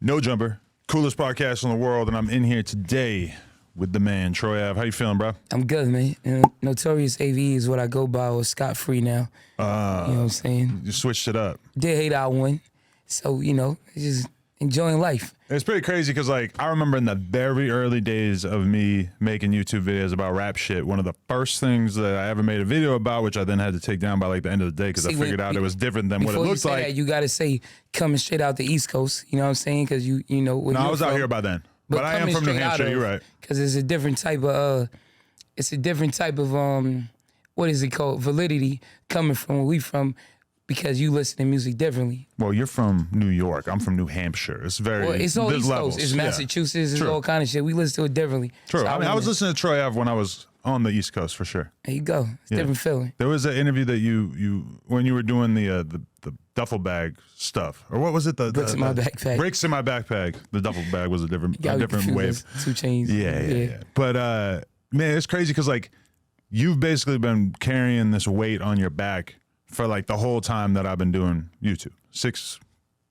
No Jumper, coolest podcast in the world, and I'm in here today with the man, Troy Ave. How you feeling, bro? I'm good, man. Notorious AV is what I go by, or scot-free now. You know what I'm saying? You switched it up. Did hate I won. So, just enjoying life. It's pretty crazy because, like, I remember in the very early days of me making YouTube videos about rap shit, one of the first things that I ever made a video about, which I then had to take down by, like, the end of the day because I figured out it was different than what it looks like. That, you got to say coming straight out the East Coast, you know what I'm saying? Because, you know. No, I was out here by then. But I am from New Hampshire, you're right. Because it's a different type of, what is it called? Validity coming from where we from, because you listen to music differently. Well, you're from New York. I'm from New Hampshire. It's very, it's all East levels. Coast. It's Massachusetts. It's True. all kind of shit. We listen to it differently. True. So I was listening to Troy Ave when I was on the East Coast, for sure. There you go. It's a different feeling. There was an interview that you when you were doing the duffel bag stuff, or what was it? The bricks in my backpack. Bricks in my backpack. The duffel bag was a different wave. 2 Chainz. Yeah. But man, it's crazy because, like, you've basically been carrying this weight on your back for, like, the whole time that I've been doing YouTube. 6,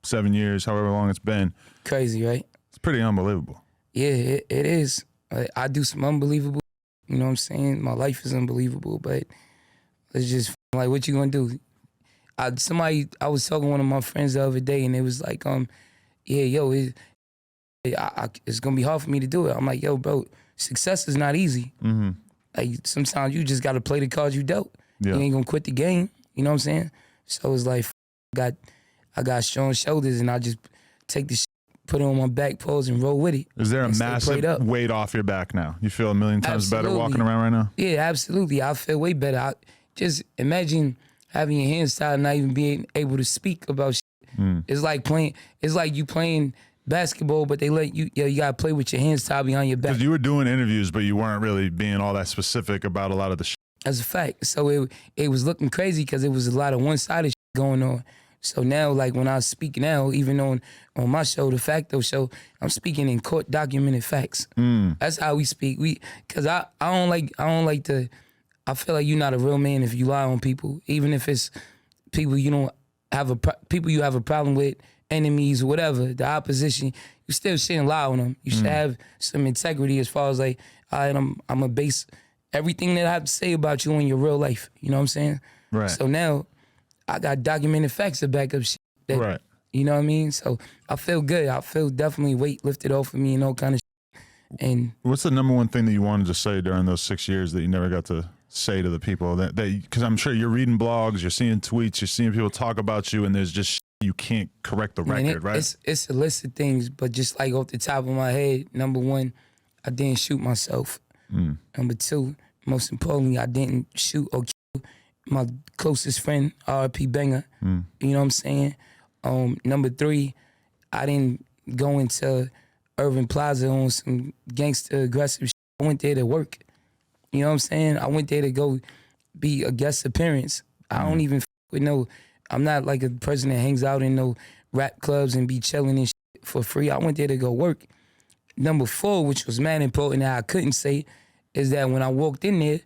7 years, however long it's been. Crazy, right? It's pretty unbelievable. Yeah, it is. I do some unbelievable, you know what I'm saying? My life is unbelievable, but it's just like, what you gonna do? I was talking to one of my friends the other day, and it was like, it's gonna be hard for me to do it. I'm like, yo, bro, success is not easy. Mm-hmm. Like, sometimes you just gotta play the cards you dealt. Yeah. You ain't gonna quit the game. You know what I'm saying? So it's like, I got strong shoulders, and I just take the shit, put it on my back, pose, and roll with it. Is there a massive weight off your back now? You feel a million times better walking around right now? Yeah, absolutely. I feel way better. Just imagine having your hands tied and not even being able to speak about shit. It's like you playing basketball, but they let you gotta play with your hands tied behind your back. Because you were doing interviews, but you weren't really being all that specific about a lot of the shit. That's a fact. So it was looking crazy because it was a lot of one-sided shit going on. So now, like, when I speak now, even on my show, the Facto Show, I'm speaking in court documented facts. That's how we speak. Cause I don't like to. I feel like you're not a real man if you lie on people, even if it's people you don't have people you have a problem with, enemies, whatever, the opposition. You still shouldn't lie on them. You should have some integrity as far as, like, I'm a base everything that I have to say about you in your real life. You know what I'm saying? Right. So now I got documented facts to back up shit. Right. You know what I mean? So I feel good. I feel definitely weight lifted off of me and all kind of shit. And what's the number one thing that you wanted to say during those 6 years that you never got to say to the people? That because I'm sure you're reading blogs, you're seeing tweets, you're seeing people talk about you, and there's just shit you can't correct the record, right? It's a list of things, but just like off the top of my head, number one, I didn't shoot myself. Number two, most importantly, I didn't shoot or kill my closest friend, RP Banger. You know what I'm saying? Number three, I didn't go into Urban Plaza on some gangster aggressive shit. I went there to work. You know what I'm saying? I went there to go be a guest appearance. I don't even with I'm not like a person that hangs out in no rap clubs and be chilling and shit for free. I went there to go work. Number four, which was mad important that I couldn't say, is that when I walked in there,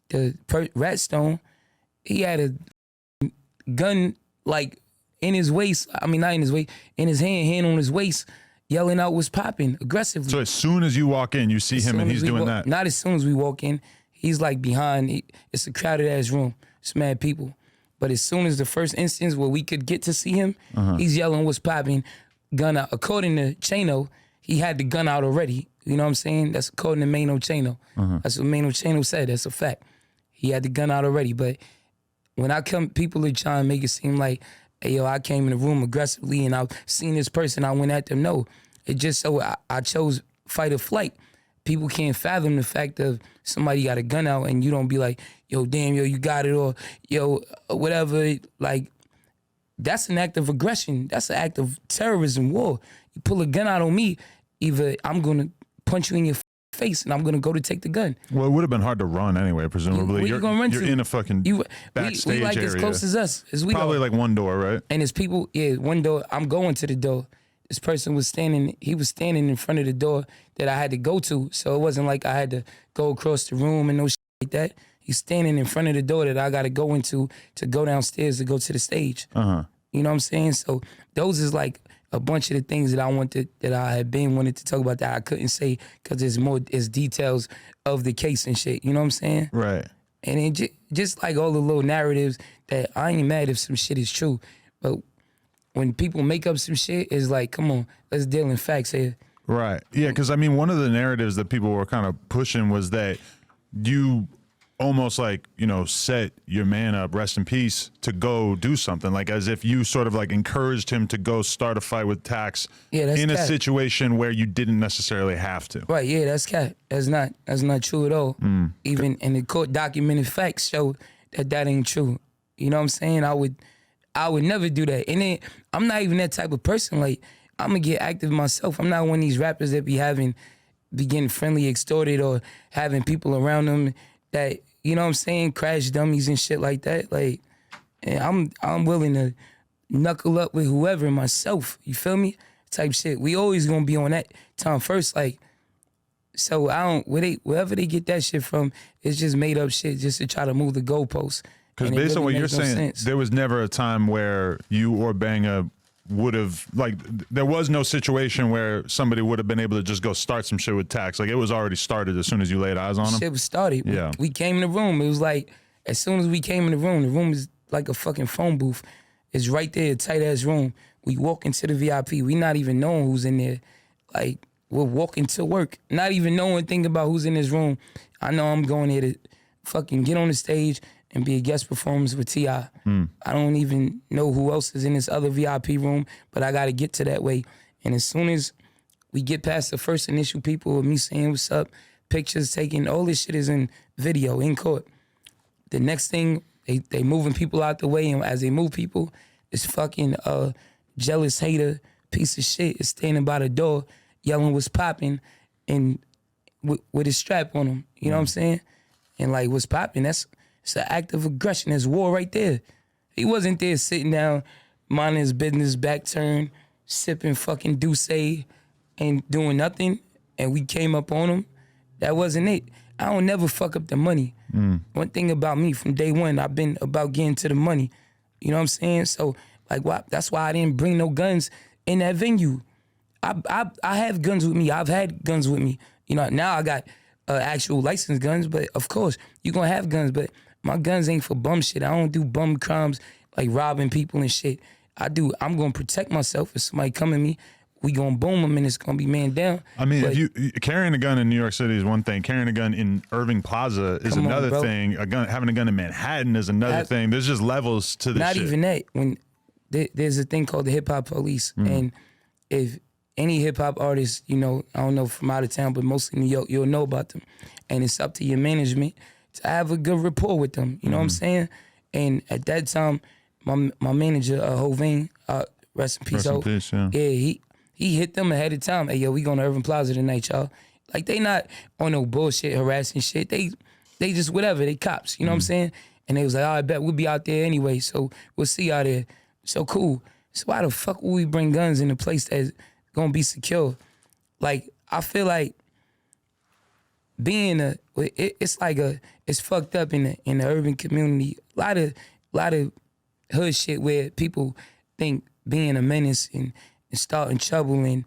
the Ratstone, he had a gun, like, in his waist. I mean, not in his waist, in his hand on his waist, yelling out what's popping aggressively. So as soon as you walk in, you see him and he's doing that? Not as soon as we walk in. He's like behind. It's a crowded ass room. It's mad people. But as soon as the first instance where we could get to see him, he's yelling what's popping, gun out. According to Chano, he had the gun out already. You know what I'm saying? That's according to Maino Chano. That's what Maino Chano said. That's a fact. He had the gun out already. But when I come, people are trying to make it seem like, hey, yo, I came in the room aggressively and I've seen this person, I went at them. No, it just so I chose fight or flight. People can't fathom the fact of somebody got a gun out and you don't be like, yo, damn, yo, you got it, or yo, whatever. Like, that's an act of aggression. That's an act of terrorism, war. You pull a gun out on me, either I'm gonna punch you in your face and I'm gonna go to take the gun. Well, it would have been hard to run anyway, presumably. Where you gonna run to? You're in a fucking backstage we like area. As close as us as we Probably are. like one door, right? And it's people, one door, I'm going to the door. This person was standing in front of the door that I had to go to. So it wasn't like I had to go across the room and no shit like that. He's standing in front of the door that I got to go into to go downstairs to go to the stage. You know what I'm saying? So those is like a bunch of the things that I had been wanted to talk about that I couldn't say because it's details of the case and shit. You know what I'm saying? Right. And it just like all the little narratives that I ain't mad if some shit is true, but when people make up some shit, it's like, come on, let's deal in facts here. Right. Yeah, because I mean, one of the narratives that people were kind of pushing was that you almost like, you know, set your man up, rest in peace, to go do something, like as if you sort of like encouraged him to go start a fight with Tax in a situation where you didn't necessarily have to. Right, yeah, that's cat. That's not true at all. Even in the court documented facts show that ain't true. You know what I'm saying? I would never do that. And then I'm not even that type of person. Like, I'm gonna get active myself. I'm not one of these rappers that be getting friendly extorted or having people around them that, you know what I'm saying, crash dummies and shit like that. Like, and I'm willing to knuckle up with whoever myself. You feel me? Type shit. We always gonna be on that time first. Like, so wherever they get that shit from, it's just made up shit just to try to move the goalposts. Because based on what you're saying, there was never a time where you or Banger would have, like, there was no situation where somebody would have been able to just go start some shit with Tax. Like, it was already started as soon as you laid eyes on him. Shit was started. Yeah. We came in the room. It was like, as soon as we came in the room is like a fucking phone booth. It's right there, a tight ass room. We walk into the VIP. We not even knowing who's in there. Like, we're walking to work, not even knowing, thinking about who's in this room. I know I'm going here to fucking get on the stage and be a guest performance with T.I. I don't even know who else is in this other VIP room, but I got to get to that way. And as soon as we get past the first initial people of me saying what's up, pictures taken, all this shit is in video, in court. The next thing, they moving people out the way, and as they move people, this fucking jealous hater piece of shit is standing by the door yelling what's popping and with his strap on him. You know what I'm saying? And like, what's popping, it's an act of aggression. There's war right there. He wasn't there sitting down, minding his business, back turned, sipping fucking Douce and doing nothing, and we came up on him. That wasn't it. I don't never fuck up the money. One thing about me from day one, I've been about getting to the money. You know what I'm saying? So, like, that's why I didn't bring no guns in that venue. I have guns with me. I've had guns with me. You know, now I got actual licensed guns, but of course, you're gonna have guns, but my guns ain't for bum shit. I don't do bum crimes like robbing people and shit. I'm gonna protect myself. If somebody come at me, we gonna boom them and it's gonna be man down. I mean, if you carrying a gun in New York City is one thing. Carrying a gun in Irving Plaza is another thing. Having a gun in Manhattan is another thing. There's just levels to this. Not shit. Even that. When there's a thing called the hip hop police, and if any hip hop artist, you know, I don't know from out of town, but mostly New York, you'll know about them, and it's up to your management to have a good rapport with them. You know what I'm saying? And at that time, my manager, Hovain, rest in peace. Rest in peace, yeah. Yeah, he hit them ahead of time. Hey, yo, we going to Irving Plaza tonight, y'all. Like, they not on no bullshit, harassing shit. They just whatever. They cops, you know what I'm saying? And they was like, oh, I bet we'll be out there anyway, so we'll see y'all there. So cool. So why the fuck would we bring guns in a place that's gonna be secure? Like, I feel like being it's fucked up in the urban community. A lot of hood shit where people think being a menace and starting trouble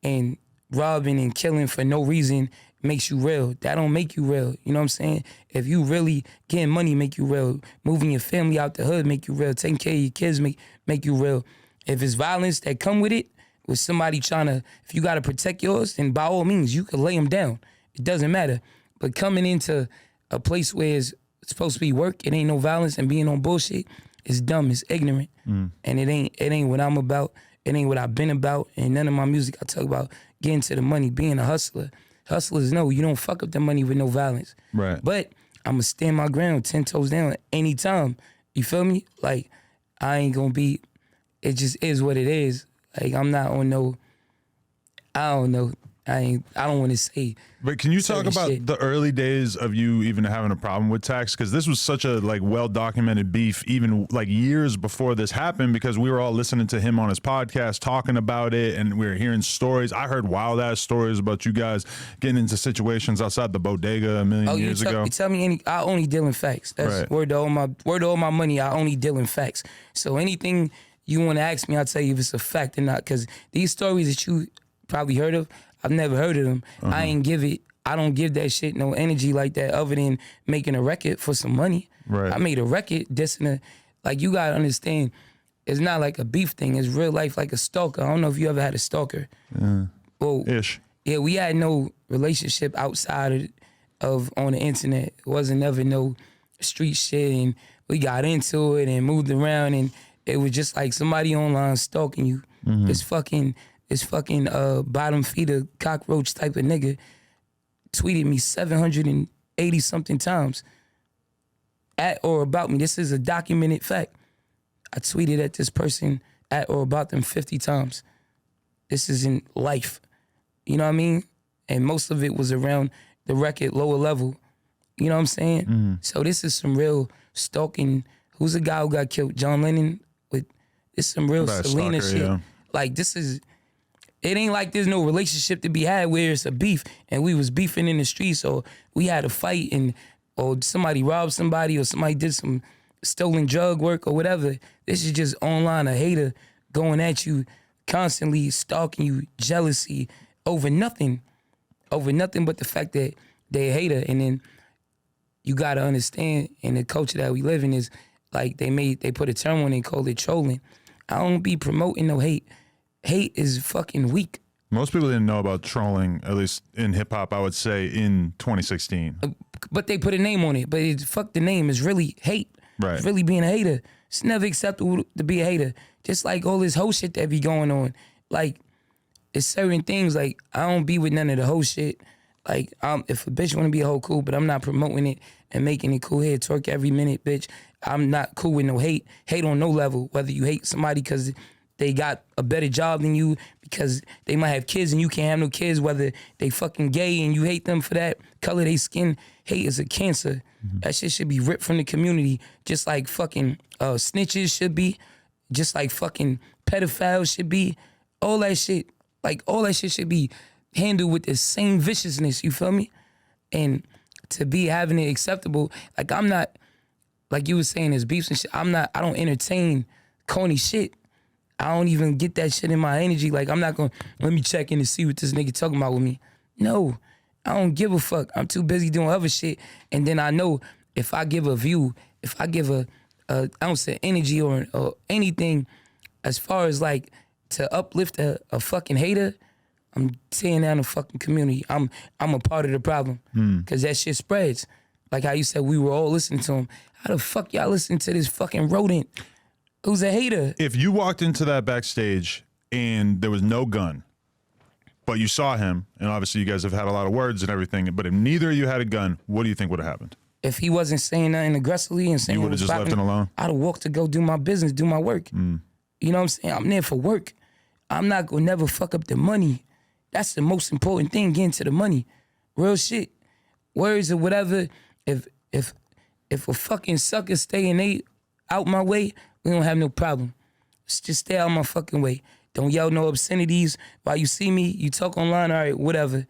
and robbing and killing for no reason makes you real. That don't make you real. You know what I'm saying? If you really getting money, make you real. Moving your family out the hood make you real. Taking care of your kids make you real. If it's violence that come with it, with somebody if you gotta protect yours, then by all means, you can lay them down. It doesn't matter. But coming into a place where it's supposed to be work, it ain't no violence, and being on bullshit, it's dumb, it's ignorant. And it ain't what I'm about. It ain't what I've been about. And none of my music, I talk about getting to the money, being a hustler. Hustlers know you don't fuck up the money with no violence. Right. But I'm gonna stand my ground 10 toes down anytime. You feel me? Like, I ain't gonna be, it just is what it is. Like, I'm not on no, I don't know. I don't want to say. But can you talk about shit. the early days of you even having a problem with Tax? Because this was such a like well-documented beef even like years before this happened, because we were all listening to him on his podcast talking about it, and we were hearing stories. I heard wild-ass stories about you guys getting into situations outside the bodega a million years ago. You tell me I only deal in facts. That's right. Word to all my money, I only deal in facts. So anything you want to ask me, I'll tell you if it's a fact or not. Because these stories that you probably heard of, I've never heard of them. I don't give that shit no energy like that other than making a record for some money. Right. I made a record dissing like, you gotta understand, it's not like a beef thing. It's real life like a stalker. I don't know if you ever had a stalker. Well, Ish. Yeah, we had no relationship outside of on the internet. It wasn't ever no street shit, and we got into it and moved around, and it was just like somebody online stalking you. This fucking bottom feeder cockroach type of nigga tweeted me 780 something times at or about me. This is a documented fact. I tweeted at this person at or about them 50 times. This is in life. You know what I mean? And most of it was around the record lower level. You know what I'm saying? So this is some real stalking. Who's the guy who got killed? John Lennon? This some real Selena stalker, shit. yeah. Like, this is, it ain't like there's no relationship to be had where it's a beef and we was beefing in the streets, or we had a fight or somebody robbed somebody, or somebody did some stolen drug work or whatever. This is just online, a hater going at you, constantly stalking you, jealousy over nothing but the fact that they a hater. And then you gotta understand, in the culture that we live in, is like they put a term on it, called it trolling. I don't be promoting no hate. Hate is fucking weak. Most people didn't know about trolling, at least in hip hop, I would say, in 2016. But they put a name on it. But fuck the name. It's really hate. Right. It's really being a hater. It's never acceptable to be a hater. Just like all this whole shit that be going on. Like, it's certain things, like, I don't be with none of the whole shit. Like, if a bitch want to be a hoe, cool, but I'm not promoting it and making it cool. Here, twerk every minute, bitch. I'm not cool with no hate. Hate on no level. Whether you hate somebody because they got a better job than you, because they might have kids and you can't have no kids, whether they fucking gay and you hate them for that, color they skin. Hate is a cancer. That shit should be ripped from the community, just like fucking snitches should be, just like fucking pedophiles should be. All that shit, like, all that shit should be handled with the same viciousness, you feel me? And to be having it acceptable, like, I'm not, like you was saying, there's beefs and shit. I don't entertain corny shit. I don't even get that shit in my energy. Like, I'm not gonna, let me check in and see what this nigga talking about with me. No, I don't give a fuck. I'm too busy doing other shit. And then I know if I give a view, if I give a ounce of energy or anything as far as like to uplift a fucking hater, I'm tearing down the fucking community. I'm a part of the problem. Cause that shit spreads. Like how you said we were all listening to him. How the fuck y'all listening to this fucking rodent who's a hater? If you walked into that backstage and there was no gun, but you saw him, and obviously you guys have had a lot of words and everything, but if neither of you had a gun, what do you think would have happened? If he wasn't saying nothing aggressively and saying you would have just left him alone? I'd have walked to go do my business, do my work. You know what I'm saying? I'm there for work. I'm not gonna never fuck up the money. That's the most important thing, getting to the money. Real shit. Words or whatever. If a fucking sucker stay out my way, we don't have no problem. Just stay out my fucking way. Don't yell no obscenities. While you see me, you talk online, all right, whatever.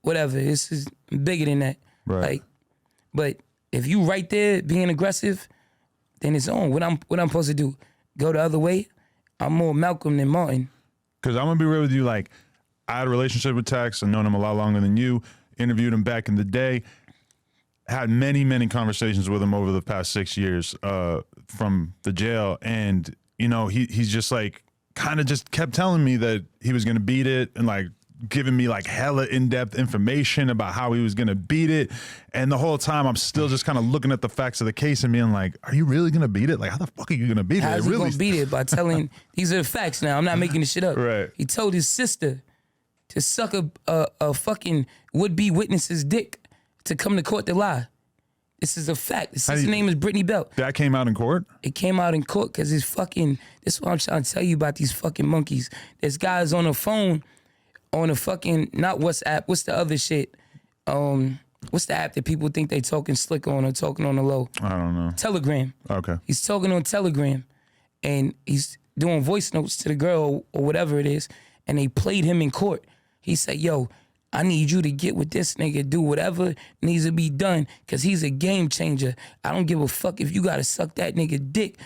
This is bigger than that. Right. Like, but if you right there being aggressive, then it's on. What I'm supposed to do? Go the other way? I'm more Malcolm than Martin. Because I'm going to be real with you, like, I had a relationship with Tax. I've known him a lot longer than you. Interviewed him back in the day. Had many, many conversations with him over the past 6 years from the jail. And, you know, he's just like, kind of just kept telling me that he was going to beat it and like giving me like hella in-depth information about how he was going to beat it. And the whole time I'm still just kind of looking at the facts of the case and being like, are you really going to beat it? Like, how the fuck are you going to beat it? How's he going to beat it? By telling, these are the facts now. I'm not making this shit up. Right. He told his sister to suck a fucking would-be witness's dick to come to court to lie. This is a fact. The sister's name is Brittany Belt. That came out in court? It came out in court because it's fucking, this is what I'm trying to tell you about these fucking monkeys. There's guys on a phone, on a fucking, not WhatsApp, what's the other shit? What's the app that people think they talking slick on or talking on the low? I don't know. Telegram. Okay. He's talking on Telegram and he's doing voice notes to the girl or whatever it is, and they played him in court. He said, yo, I need you to get with this nigga, do whatever needs to be done, because he's a game changer. I don't give a fuck if you gotta suck that nigga dick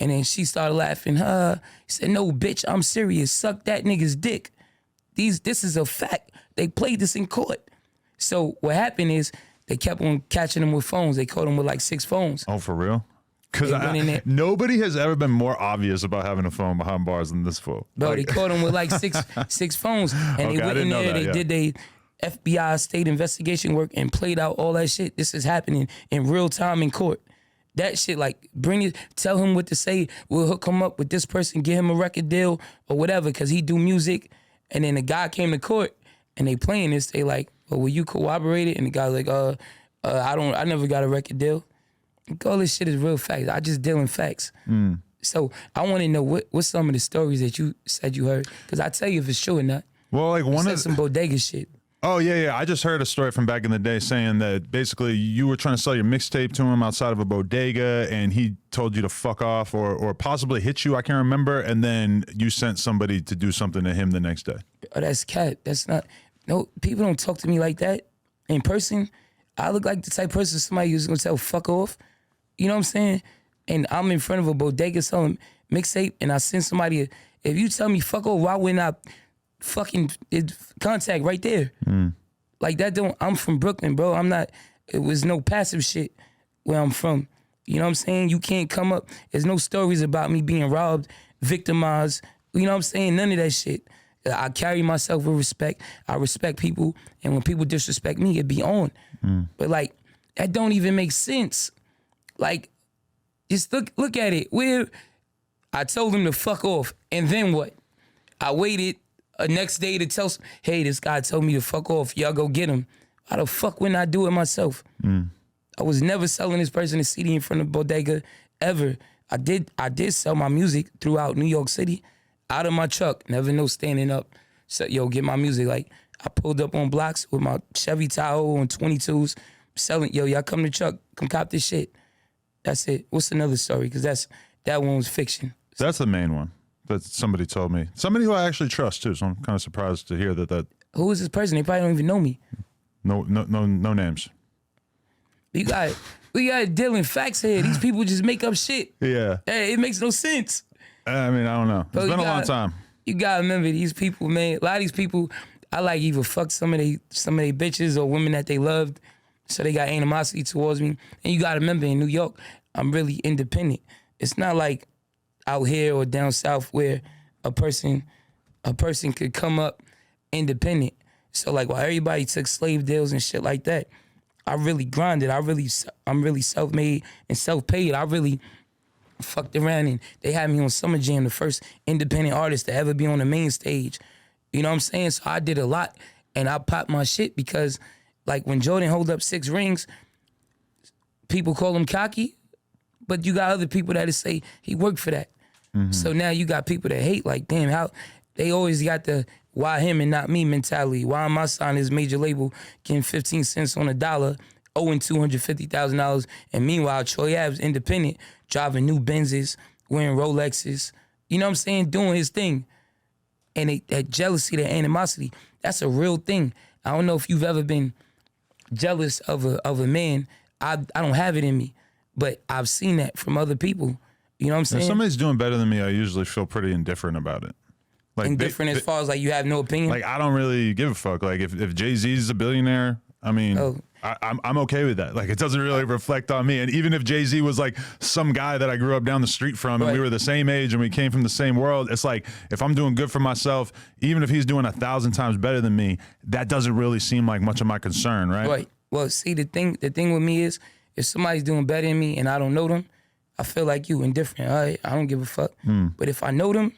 And then she started laughing. He said, no, bitch, I'm serious. Suck that nigga's dick. This is a fact. They played this in court. So what happened is they kept on catching him with phones. They caught him with like 6 phones. Oh, for real? Because nobody has ever been more obvious about having a phone behind bars than this fool. Bro, they caught him with like six phones. And they went in there, they did their FBI state investigation work and played out all that shit. This is happening in real time in court. That shit, like, tell him what to say. We'll hook him up with this person, get him a record deal or whatever, because he do music. And then the guy came to court and they playing this. They like, well, will you corroborate it? And the guy's like, I never got a record deal. Like, all this shit is real facts. I just deal in facts. So I want to know what's some of the stories that you said you heard, because I tell you if it's true or not. Well, like one of some bodega shit. Oh, yeah. I just heard a story from back in the day saying that basically you were trying to sell your mixtape to him outside of a bodega and he told you to fuck off or possibly hit you, I can't remember, and then you sent somebody to do something to him the next day. Oh, that's cat. That's not... No, people don't talk to me like that in person. I look like the type of person somebody who's going to tell fuck off. You know what I'm saying? And I'm in front of a bodega selling mixtape and I send somebody... If you tell me fuck off, why wouldn't I... fucking contact right there. Like that I'm from Brooklyn, bro. It was no passive shit where I'm from. You know what I'm saying? You can't come up. There's no stories about me being robbed, victimized. You know what I'm saying? None of that shit. I carry myself with respect. I respect people. And when people disrespect me, it be on. But like, that don't even make sense. Like, just look at it. I told him to fuck off. And then what? I waited next day to tell, hey, this guy told me to fuck off. Y'all go get him. How the fuck wouldn't I do it myself? I was never selling this person a CD in front of bodega ever. I did sell my music throughout New York City, out of my truck, never no standing up. So, yo, get my music. Like, I pulled up on blocks with my Chevy Tahoe on 22s, selling, yo, y'all come to truck, come cop this shit. That's it. What's another story? Because that one was fiction. That's the main one that somebody told me. Somebody who I actually trust, too, so I'm kind of surprised to hear that. Who is this person? They probably don't even know me. No names. We got dealing facts here. These people just make up shit. Yeah. Hey, it makes no sense. I mean, I don't know. It's been a long time. You gotta remember these people, man. A lot of these people, I like either fuck some of they bitches or women that they loved, so they got animosity towards me. And you gotta remember, in New York, I'm really independent. It's not like out here or down south where a person could come up independent. So like, while everybody took slave deals and shit like that, I really grinded. I'm really self-made and self-paid. I really fucked around and they had me on Summer Jam, the first independent artist to ever be on the main stage. You know what I'm saying? So I did a lot and I popped my shit because like when Jordan hold up 6 rings, people call him cocky, but you got other people that say he worked for that. So now you got people that hate, like, damn, how they always got the why him and not me mentality. Why am I signing his major label, getting 15 cents on a dollar, owing $250,000, and meanwhile Troy Ave's independent, driving new Benzes, wearing Rolexes, you know what I'm saying, doing his thing. And that jealousy, that animosity, that's a real thing. I don't know if you've ever been jealous of a man. I don't have it in me, but I've seen that from other people. You know what I'm saying? If somebody's doing better than me, I usually feel pretty indifferent about it. Like indifferent as far as like you have no opinion? Like I don't really give a fuck. Like if Jay-Z's a billionaire, I mean, I'm okay with that. Like it doesn't really reflect on me. And even if Jay-Z was like some guy that I grew up down the street from and we were the same age and we came from the same world, it's like if I'm doing good for myself, even if he's doing 1,000 times better than me, that doesn't really seem like much of my concern, right? Right. Well, see, the thing with me is if somebody's doing better than me and I don't know them, I feel like you indifferent. All right, I don't give a fuck. But if I know them,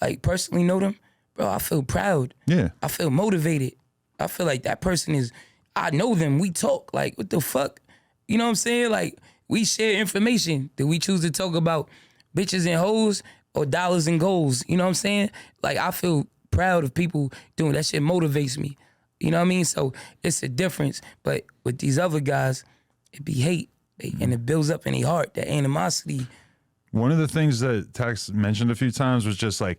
like personally know them, bro, I feel proud. Yeah. I feel motivated. I feel like that person is, I know them. We talk. Like, what the fuck? You know what I'm saying? Like, we share information. Do we choose to talk about bitches and hoes or dollars and goals? You know what I'm saying? Like, I feel proud of people doing that shit. Motivates me. You know what I mean? So it's a difference. But with these other guys, it be hate. And it builds up in their heart, that animosity. One of the things that Tax mentioned a few times was just like,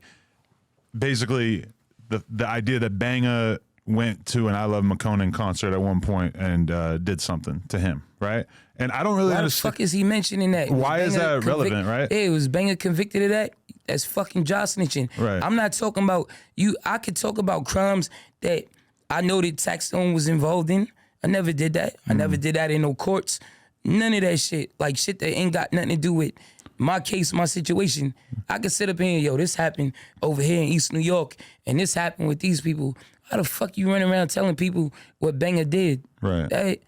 basically the idea that Banger went to an ILoveMakonnen concert at one point and did something to him, right? And I don't really Why the understand. fuck is he mentioning that? Why is that relevant, right? Yeah, it was Banger convicted of that. That's fucking jaw snitching. Right. I'm not talking about you. I could talk about crimes that I know that Taxstone was involved in. I never did that. I never did that in no courts. None of that shit. Like shit that ain't got nothing to do with my case, my situation. I could sit up here and, yo, this happened over here in East New York, and this happened with these people. How the fuck you run around telling people what Banger did? Right.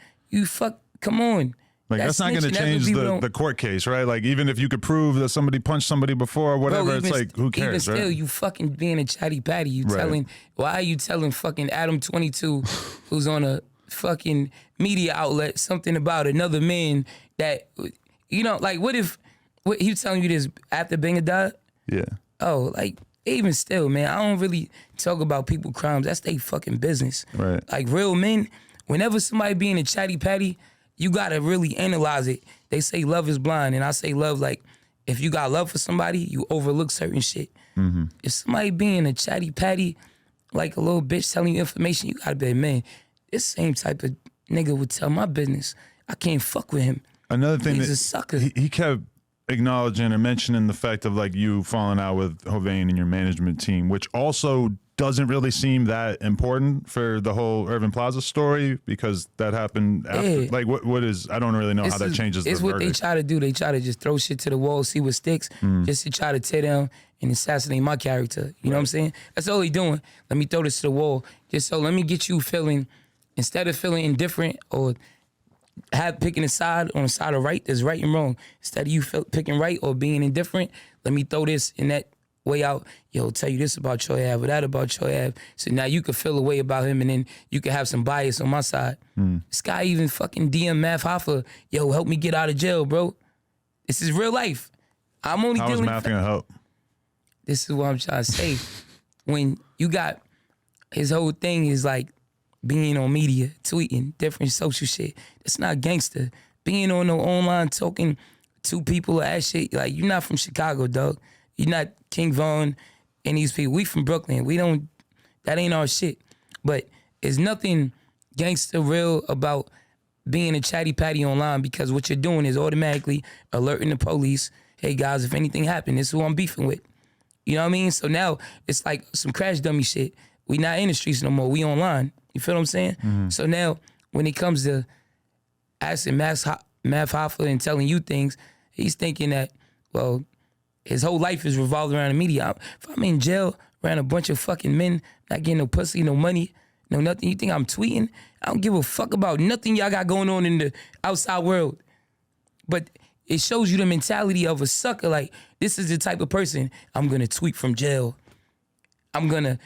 Come on. Like, that's not going to change the court case, right? Like, even if you could prove that somebody punched somebody before or whatever, Bro, it's like, who cares, even still, right? you fucking being a chatty patty. Why are you telling fucking Adam 22, who's on a fucking media outlet, something about another man that, you know, like, what he telling you this after Banger died? Yeah. Oh, like, even still, man, I don't really talk about people crimes. That's their fucking business. Right. Like, real men, whenever somebody being a chatty patty, you gotta really analyze it. They say love is blind, and I say love, like, if you got love for somebody, you overlook certain shit. Mm-hmm. If somebody being a chatty patty, like a little bitch telling you information, you gotta be like, man, this same type of nigga would tell my business. I can't fuck with him. Another thing He's that a sucker. He kept acknowledging and mentioning the fact of like you falling out with Hovain and your management team, which also doesn't really seem that important for the whole Irving Plaza story because that happened after. Yeah. Like what is, I don't really know how that changes the It's what verdict. they try to do. They try to just throw shit to the wall, see what sticks, just to try to tear down and assassinate my character. You know what I'm saying? That's all he doing. Let me throw this to the wall. Just so let me get you feeling, instead of feeling indifferent or picking a side on the side of right, there's right and wrong. Instead of you picking right or being indifferent, let me throw this in that way out. Yo, tell you this about Troy Ave or that about Troy Ave. So now you can feel a way about him and then you can have some bias on my side. This guy even fucking DM Math Hoffa, yo, help me get out of jail, bro. This is real life. I'm only How is dealing Math gonna help? This is what I'm trying to say. When you got, his whole thing is like being on media, tweeting, different social shit. That's not gangster. Being on the online talking to people or that shit, like, you're not from Chicago, dog. You're not King Von and these people. We from Brooklyn. We don't, that ain't our shit. But there's nothing gangster real about being a chatty patty online, because what you're doing is automatically alerting the police, hey guys, if anything happened, this is who I'm beefing with. You know what I mean? So now it's like some crash dummy shit. We not in the streets no more. We online. You feel what I'm saying? So now when it comes to asking Math Hoffa and telling you things, he's thinking that, well, his whole life is revolved around the media. If I'm in jail around a bunch of fucking men, not getting no pussy, no money, no nothing, you think I'm tweeting? I don't give a fuck about nothing y'all got going on in the outside world. But it shows you the mentality of a sucker. Like, this is the type of person, I'm gonna tweet from jail. I'm gonna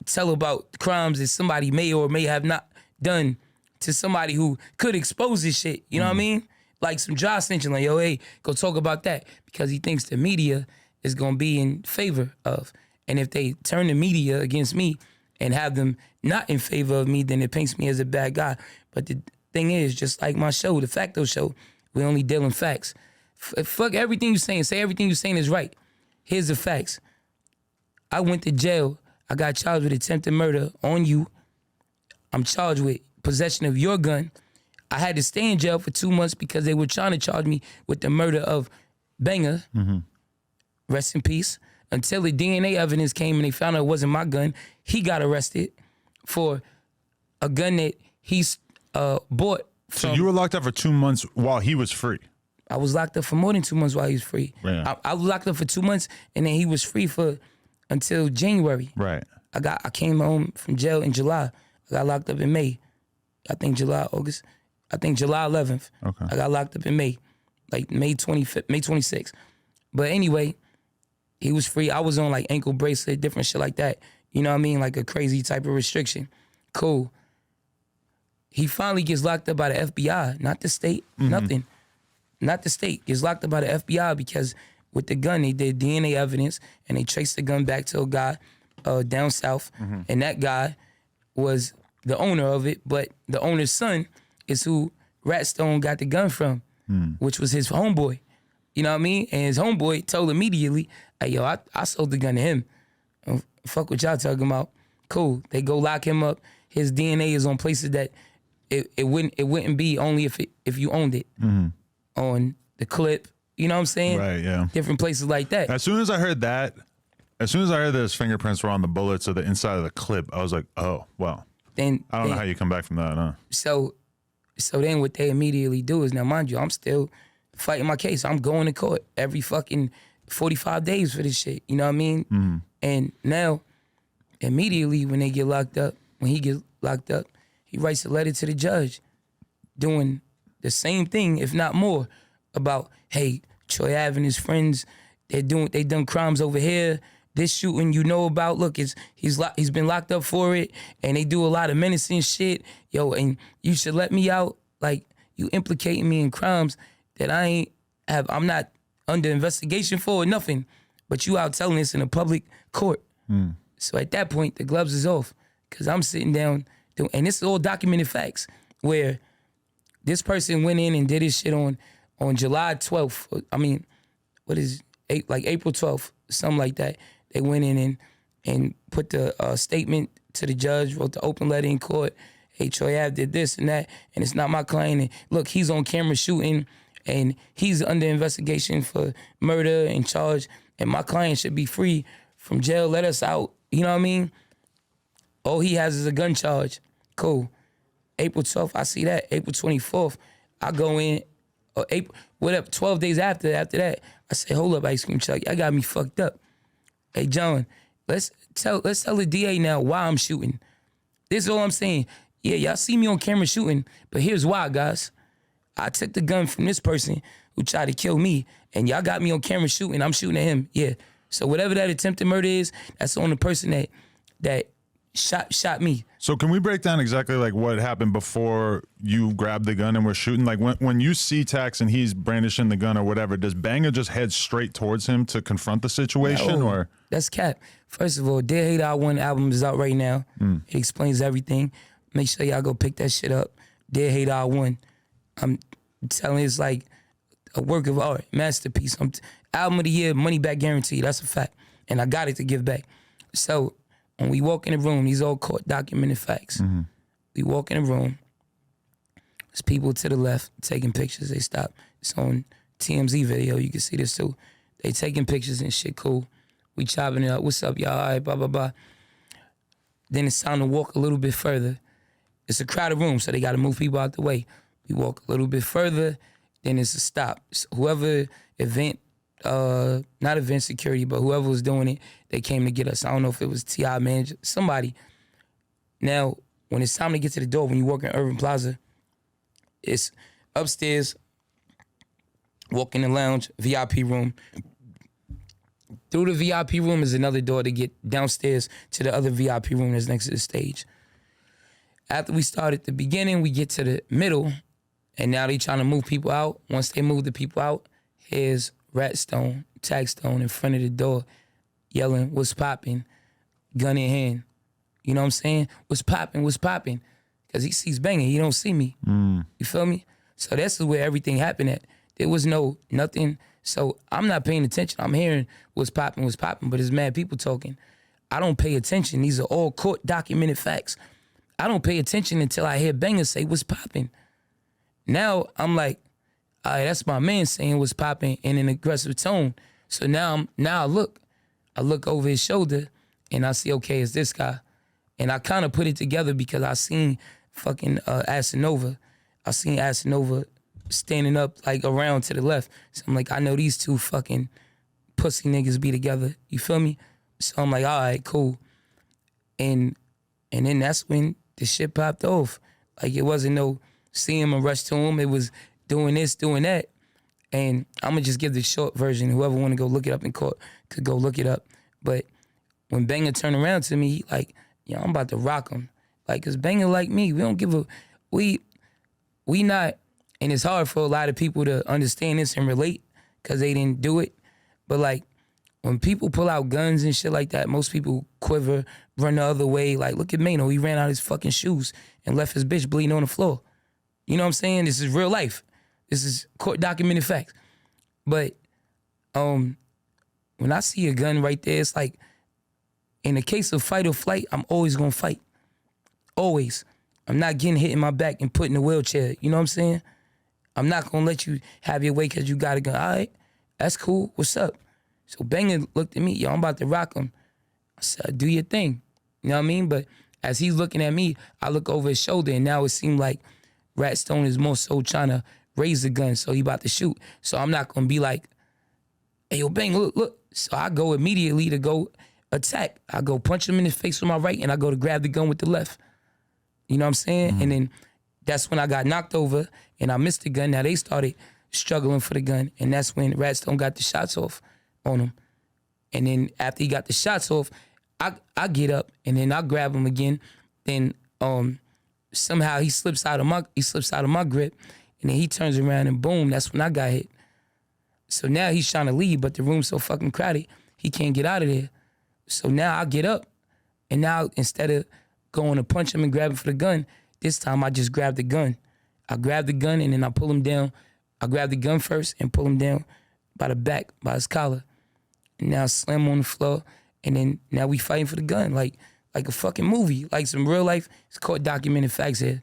tell about crimes that somebody may or may have not done to somebody who could expose this shit. You know what I mean? Like some jaw snitching, like, yo, hey, go talk about that. Because he thinks the media is gonna be in favor of. And if they turn the media against me and have them not in favor of me, then it paints me as a bad guy. But the thing is, just like my show, the Facto Show, we only deal in facts. Fuck everything you're saying. Say everything you're saying is right. Here's the facts. I went to jail. I got charged with attempted murder on you. I'm charged with possession of your gun. I had to stay in jail for 2 months because they were trying to charge me with the murder of Banger. Rest in peace. Until the DNA evidence came and they found out it wasn't my gun. He got arrested for a gun that he bought from. So you were locked up for 2 months while he was free? I was locked up for more than 2 months while he was free. Yeah. I was locked up for 2 months and then he was free for until January. Right. I came home from jail in July. I got locked up in May. I think July 11th. Okay. I got locked up in May, like May 25th, May 26th. But anyway, he was free. I was on like ankle bracelet, different shit like that. You know what I mean? Like a crazy type of restriction. Cool. He finally gets locked up by the FBI, not the state, nothing. Not the state. Gets locked up by the FBI because with the gun, they did DNA evidence and they traced the gun back to a guy down south. And that guy was the owner of it, but the owner's son is who Ratstone got the gun from, which was his homeboy. You know what I mean? And his homeboy told immediately, hey, yo, I sold the gun to him. Fuck what y'all talking about. Cool. They go lock him up. his DNA is on places that it wouldn't be only if you owned it. On the clip, you know what I'm saying? Right, yeah. Different places like that. As soon as I heard that his fingerprints were on the bullets of the inside of the clip, I was like, oh, well. Then I don't know how you come back from that, huh? So then what they immediately do is, now mind you, I'm still fighting my case. I'm going to court every fucking 45 days for this shit. You know what I mean? And now, immediately when he gets locked up, he writes a letter to the judge doing the same thing, if not more, about, hey, Troy Ave and his friends, they done crimes over here. This shooting you know about, look, he's been locked up for it, and they do a lot of menacing shit. Yo, and you should let me out. Like, you implicating me in crimes that I'm not under investigation for or nothing, but you out telling this in a public court. So at that point, the gloves is off, because I'm sitting down, and this is all documented facts, where this person went in and did his shit on July 12th. I mean, April 12th, something like that. They went in and put the statement to the judge, wrote the open letter in court. Hey, Troy Ave did this and that, and it's not my client. And look, he's on camera shooting, and he's under investigation for murder and charge, and my client should be free from jail. Let us out. You know what I mean? All he has is a gun charge. Cool. April 12th, I see that. April 24th, I go in. April, whatever, 12 days after that, I say, hold up, Ice Cream Chuck, y'all got me fucked up. Hey, John, let's tell the DA now why I'm shooting. This is all I'm saying. Yeah, y'all see me on camera shooting, but here's why, guys. I took the gun from this person who tried to kill me, and y'all got me on camera shooting. I'm shooting at him. Yeah. So whatever that attempted murder is, that's on the person that shot me. So can we break down exactly like what happened before you grabbed the gun and were shooting? Like when you see Tax and he's brandishing the gun or whatever, does Banger just head straight towards him to confront the situation? No, or that's cap. First of all, Dear Hate I Won album is out right now. It explains everything. Make sure y'all go pick that shit up. Dear Hate I Won. I'm telling you, it's like a work of art, masterpiece. Album of the year, money back guarantee. That's a fact. And I got it to give back. So when we walk in the room, these all court documented facts. We walk in the room, there's people to the left taking pictures. They stop. It's on TMZ video. You can see this too. They taking pictures and shit, cool. We chopping it up. What's up, y'all? All right, blah, blah, blah. Then it's time to walk a little bit further. It's a crowded room, so they got to move people out the way. We walk a little bit further, then it's a stop. So whoever not event security, but whoever was doing it, they came to get us. I don't know if it was T.I. manager, somebody. Now, when it's time to get to the door, when you walk in Urban Plaza, it's upstairs, walk in the lounge, VIP room. Through the VIP room is another door to get downstairs to the other VIP room that's next to the stage. After we start at the beginning, we get to the middle, and now they trying to move people out. Once they move the people out, here's Ratstone, Taxstone in front of the door, yelling, "What's poppin'?" Gun in hand. You know what I'm saying? What's poppin'? What's poppin'? Because he sees Banger, he don't see me. You feel me? So that's where everything happened at. There was nothing. So I'm not paying attention. I'm hearing what's poppin', but there's mad people talking. I don't pay attention. These are all court documented facts. I don't pay attention until I hear Banger say what's poppin'. Now I'm like, all right, that's my man saying what's poppin' in an aggressive tone. So now I look over his shoulder and I see, okay, it's this guy. And I kind of put it together because I seen fucking Casanova. I seen Casanova standing up like around to the left. So I'm like, I know these two fucking pussy niggas be together. You feel me? So I'm like, all right, cool. And then that's when the shit popped off. Like it wasn't no see him and rush to him. It was doing this, doing that. And I'm gonna just give the short version. Whoever wanna go look it up in court could go look it up. But when Banger turned around to me, he like, yeah, I'm about to rock him. Like, cause Banger like me, we don't give a, we not, and it's hard for a lot of people to understand this and relate cause they didn't do it. But like, when people pull out guns and shit like that, most people quiver, run the other way. Like, look at Maino, he ran out his fucking shoes and left his bitch bleeding on the floor. You know what I'm saying? This is real life. This is court documented facts. But when I see a gun right there, it's like, in the case of fight or flight, I'm always gonna fight. always. I'm not getting hit in my back and put in a wheelchair. You know what I'm saying? I'm not gonna let you have your way because you got a gun. All right, that's cool. What's up? So Banger looked at me. Yo, I'm about to rock him. I said, do your thing. You know what I mean? But as he's looking at me, I look over his shoulder, and now it seemed like Ratstone is more so trying to raise the gun, so he about to shoot. So I'm not gonna be like, hey, yo, Bang, look. So I go immediately to go attack. I go punch him in the face with my right, and I go to grab the gun with the left. You know what I'm saying? Mm-hmm. And then that's when I got knocked over, and I missed the gun. Now they started struggling for the gun, and that's when Ratstone got the shots off on him. And then after he got the shots off, I get up, and then I grab him again. Then somehow he slips out of my grip, and then he turns around, and boom, that's when I got hit. So now he's trying to leave, but the room's so fucking crowded, he can't get out of there. So now I get up, and now instead of going to punch him and grab him for the gun, this time I just grab the gun. I grab the gun, and then I pull him down. I grab the gun first and pull him down by the back, by his collar. And now I slam him on the floor, and then now we fighting for the gun, like a fucking movie, like some real life. It's called documented facts here.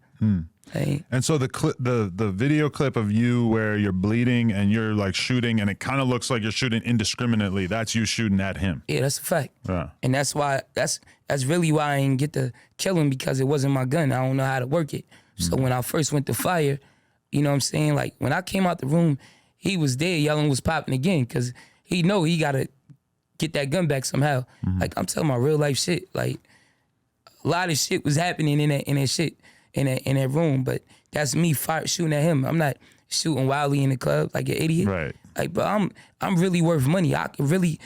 Hey. And so the video clip of you where you're bleeding and you're like shooting, and it kind of looks like you're shooting indiscriminately. That's you shooting at him. Yeah, that's a fact. Yeah. And that's why that's really why I didn't get to kill him, because it wasn't my gun. I don't know how to work it. So when I first went to fire, you know what I'm saying? Like when I came out the room, he was there, yelling was popping again, because he know he gotta get that gun back somehow. Like I'm telling my real life shit. Like a lot of shit was happening in that room, but that's me shooting at him. I'm not shooting wildly in the club like an idiot. Right. Like, but I'm really worth money. I really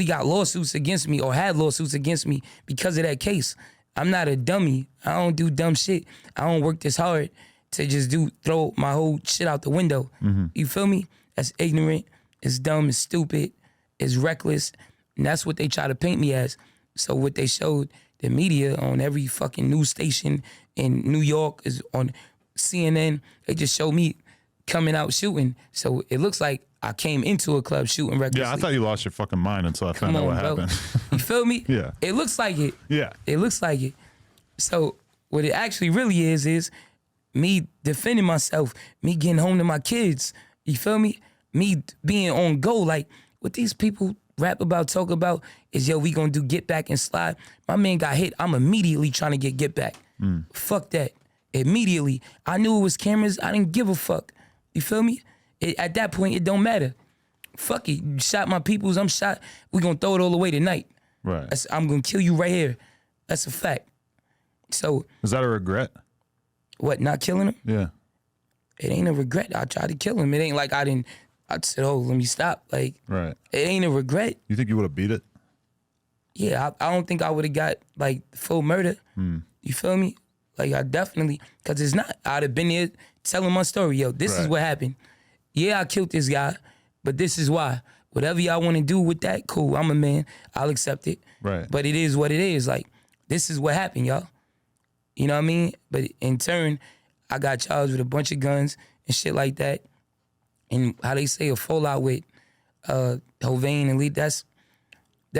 got lawsuits against me, or had lawsuits against me because of that case. I'm not a dummy. I don't do dumb shit. I don't work this hard to just throw my whole shit out the window. You feel me? That's ignorant. It's dumb. It's stupid. It's reckless. And that's what they try to paint me as. So what they showed the media on every fucking news station in New York, is on CNN, they just showed me coming out shooting. So it looks like I came into a club shooting recklessly. Yeah, I thought you lost your fucking mind until I found out what happened. You feel me? Yeah. It looks like it. Yeah. It looks like it. So what it actually really is me defending myself, me getting home to my kids. You feel me? Me being on go. Like what these people rap about, talk about is, yo, we gonna do get back and slide. My man got hit. I'm immediately trying to get back. Fuck that. Immediately. I knew it was cameras. I didn't give a fuck. You feel me? At that point, it don't matter. Fuck it. You shot my peoples. I'm shot. We gonna throw it all away tonight. Right. I'm gonna kill you right here. That's a fact. So. Is that a regret? What, not killing him? Yeah. It ain't a regret. I tried to kill him. It ain't like I said, oh, let me stop. Like, right. It ain't a regret. You think you would have beat it? Yeah, I don't think I would have got like full murder. You feel me? Like I definitely, cause it's not. I'd have been there telling my story. Yo, this is what happened. Yeah, I killed this guy, but this is why. Whatever y'all want to do with that, cool. I'm a man. I'll accept it. Right. But it is what it is. Like, this is what happened, y'all. You know what I mean? But in turn, I got charged with a bunch of guns and shit like that. And how they say a fallout with Hovain and Lee, that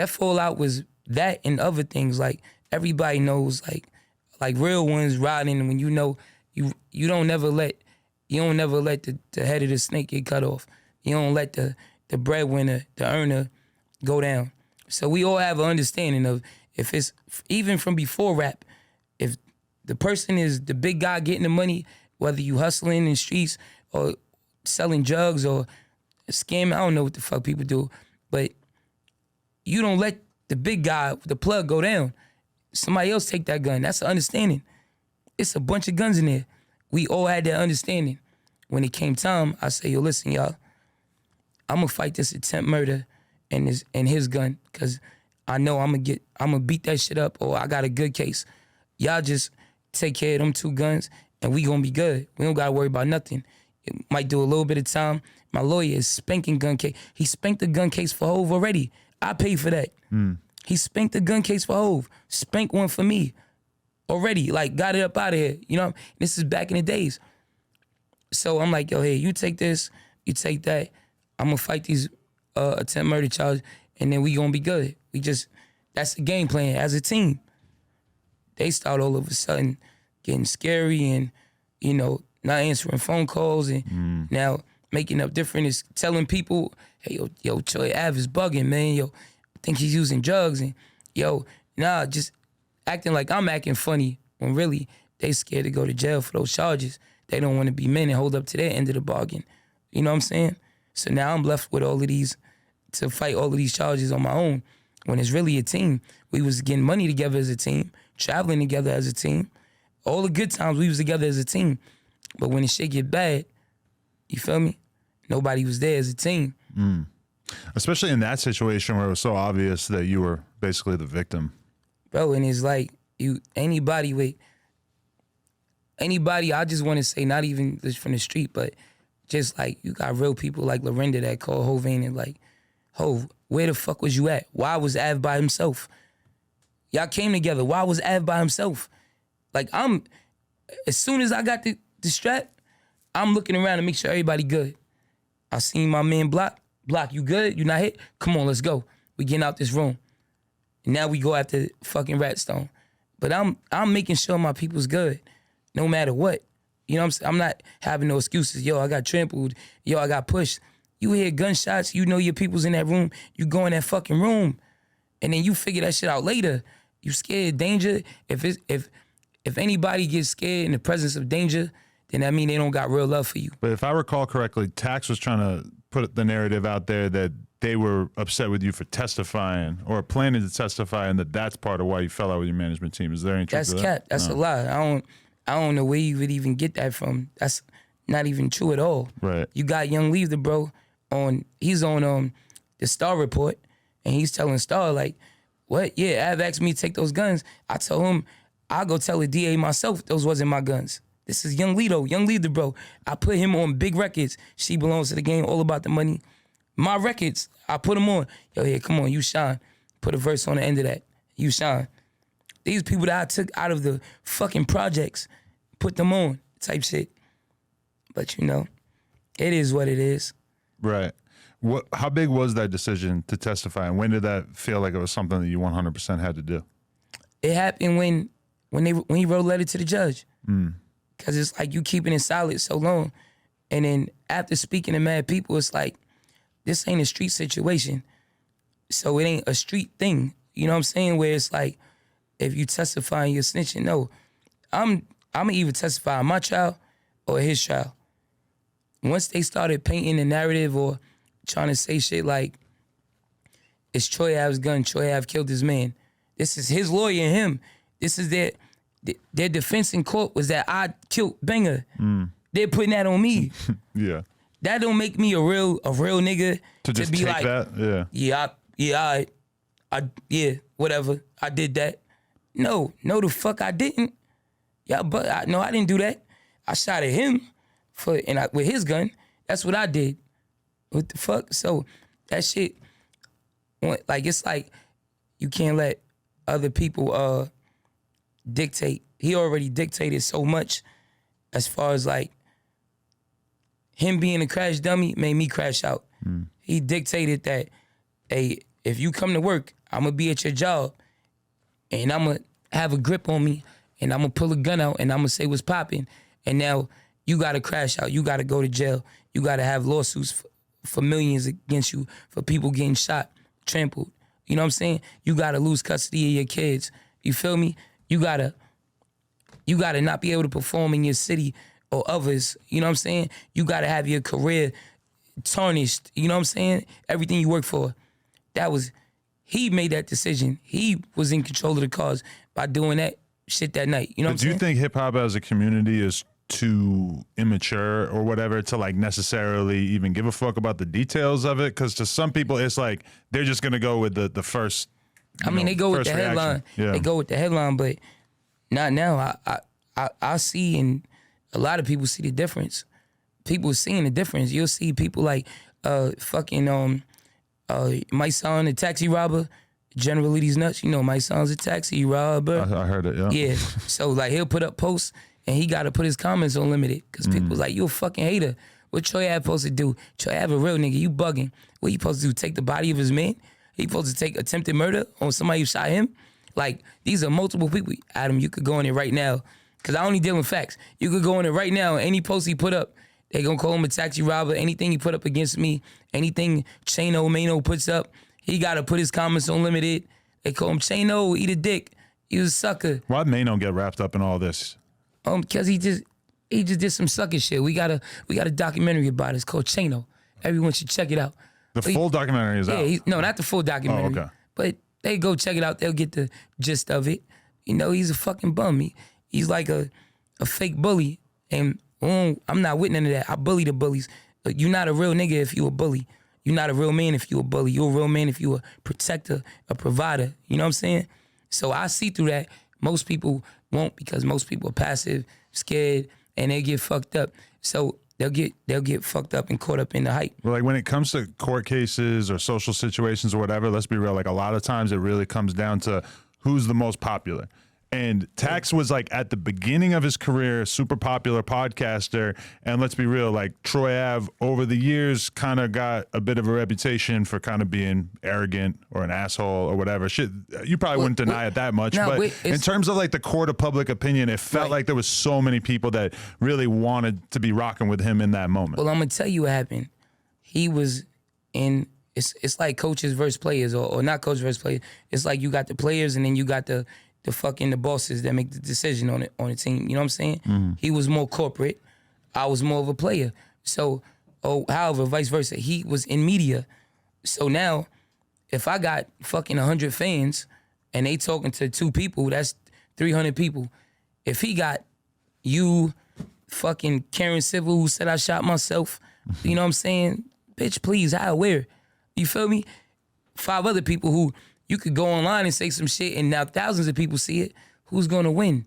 fallout was that and other things. Like everybody knows, like real ones riding when you know you don't never let the head of the snake get cut off. You don't let the breadwinner, the earner, go down. So we all have an understanding of, if it's even from before rap, if the person is the big guy getting the money, whether you hustling in the streets or selling drugs or scamming, I don't know what the fuck people do, but you don't let the big guy with the plug go down. Somebody else take that gun. That's an understanding. It's a bunch of guns in there. We all had that understanding. When it came time, I say, yo, listen, y'all, I'm gonna fight this attempt murder and his gun, because I know I'm gonna beat that shit up, or I got a good case. Y'all just take care of them two guns and we gonna be good. We don't gotta worry about nothing. It might do a little bit of time. My lawyer is spanking gun case. He spanked the gun case for Hove already. I paid for that. He spanked the gun case for Hove. Spanked one for me already. Like, got it up out of here. You know, this is back in the days. So I'm like, yo, hey, you take this, you take that. I'm gonna fight these attempt murder charges, and then we gonna be good. That's the game plan as a team. They start all of a sudden getting scary and, you know, not answering phone calls and now making up different is telling people, hey, yo, Troy Ave is bugging, man. Yo, I think he's using drugs and, yo, nah, just acting like I'm acting funny when really they scared to go to jail for those charges. They don't want to be men and hold up to their end of the bargain. You know what I'm saying? So now I'm left with all of these, to fight all of these charges on my own when it's really a team. We was getting money together as a team, traveling together as a team. All the good times we was together as a team. But when the shit get bad, you feel me? Nobody was there as a team. Especially in that situation where it was so obvious that you were basically the victim. Bro, and it's like, anybody, I just want to say, not even just from the street, but just like, you got real people like Lorinda that call Hov and like, Hov, where the fuck was you at? Why was Av by himself? Y'all came together. Why was Av by himself? Like, as soon as I got the strap, I'm looking around to make sure everybody good. I seen my man Block, you good? You not hit? Come on, let's go. We getting out this room. And now we go after fucking Ratstone. But I'm making sure my people's good, no matter what. You know what I'm saying? I'm not having no excuses. Yo, I got trampled. Yo, I got pushed. You hear gunshots, you know your people's in that room. You go in that fucking room. And then you figure that shit out later. You scared, danger. If anybody gets scared in the presence of danger, then that mean they don't got real love for you. But if I recall correctly, Tax was trying to put the narrative out there that they were upset with you for testifying or planning to testify, and that's part of why you fell out with your management team. Is there any truth to that? That's cap. That's a lie. I don't know where you would even get that from. That's not even true at all. Right. You got Young Leader, bro, he's on the Star Report, and he's telling Star, like, what? Yeah, Av asked me to take those guns. I told him, I'll go tell the DA myself those wasn't my guns. This is Young Leader, bro. I put him on big records. She Belongs to the Game, All About the Money. My records, I put them on. Yo, here, come on, you shine. Put a verse on the end of that. You shine. These people that I took out of the fucking projects, put them on, type shit. But you know, it is what it is. Right. How big was that decision to testify, and when did that feel like it was something that you 100% had to do? It happened when he wrote a letter to the judge. Cause it's like you keeping it solid so long, and then after speaking to mad people, it's like, this ain't a street situation, so it ain't a street thing. You know what I'm saying? Where it's like, if you testify and you're snitching, no, I'm gonna either testify on my trial or his trial. Once they started painting the narrative or trying to say shit like, it's Troy Ave's gun, Troy Ave killed his man. This is his lawyer and him. This is their defense in court was that I killed Banger. They're putting that on me. Yeah. That don't make me a real nigga to just be take like, that. Yeah, whatever. I did that. No, the fuck I didn't. Yeah, but I didn't do that. I shot at him with his gun. That's what I did. What the fuck? So that shit, like, it's like you can't let other people dictate. He already dictated so much as far as like him being a crash dummy made me crash out. He dictated that, hey, if you come to work, I'm gonna be at your job and I'm gonna have a grip on me and I'm gonna pull a gun out and I'm gonna say what's popping. And now you gotta crash out. You gotta go to jail. You gotta have lawsuits for millions against you for people getting shot, trampled. You know what I'm saying? You gotta lose custody of your kids. You feel me? You gotta not be able to perform in your city or others. You know what I'm saying? You gotta have your career tarnished. You know what I'm saying? Everything you work for. He made that decision. He was in control of the cause by doing that shit that night. You know what I'm saying? Do you think hip hop as a community is too immature or whatever to like necessarily even give a fuck about the details of it? Because to some people, it's like they're just gonna go with the first. They go with the headline. Yeah. They go with the headline, but not now. I see, and a lot of people see the difference. People seeing the difference. You'll see people like my son, a taxi robber. Generally, these nuts, you know, my son's a taxi robber. I heard it, yeah. Yeah. So, like, he'll put up posts, and he got to put his comments on limited, because people's like, you a fucking hater. What Troy Ave supposed to do? Troy Ave a real nigga, you bugging. What he supposed to do, take the body of his man? He supposed to take attempted murder on somebody who shot him? Like, these are multiple people. Adam, you could go in there right now Because I only deal in facts. You could go in it right now, any post he put up, they gonna call him a taxi robber. Anything he put up against me, anything Maino puts up, he gotta put his comments on limited. They call him Maino, eat a dick. He was a sucker. Why'd Maino get wrapped up in all this? Because he just did some sucker shit. We got a documentary about it. It's called Maino. Everyone should check it out. The full documentary is out? No, not the full documentary. Oh, okay. But they go check it out. They'll get the gist of it. You know, he's a fucking bum. He's like a fake bully. And I'm not with none of that. I bully the bullies. You're not a real nigga if you a bully. You're not a real man if you a bully. You're a real man if you a protector, a provider. You know what I'm saying? So I see through that. Most people won't because most people are passive, scared, and they get fucked up. So they'll get fucked up and caught up in the hype. Well, like when it comes to court cases or social situations or whatever, let's be real. Like a lot of times it really comes down to who's the most popular. And Tax was like at the beginning of his career, super popular podcaster. And let's be real, like Troy Ave over the years kind of got a bit of a reputation for kind of being arrogant or an asshole or whatever. Shit, you probably wouldn't deny it that much. No, but in terms of like the court of public opinion, it felt like there was so many people that really wanted to be rocking with him in that moment. Well, I'm going to tell you what happened. He was in, it's like coaches versus players or not coaches versus players. It's like you got the players and then you got the bosses that make the decision on the team. You know what I'm saying? Mm-hmm. He was more corporate. I was more of a player. So, however, vice versa. He was in media. So now, if I got fucking 100 fans and they talking to 2 people, that's 300 people. If he got you, fucking Karen Civil, who said I shot myself, you know what I'm saying? Bitch, please, how, where? You feel me? 5 other people who you could go online and say some shit and now thousands of people see it. Who's going to win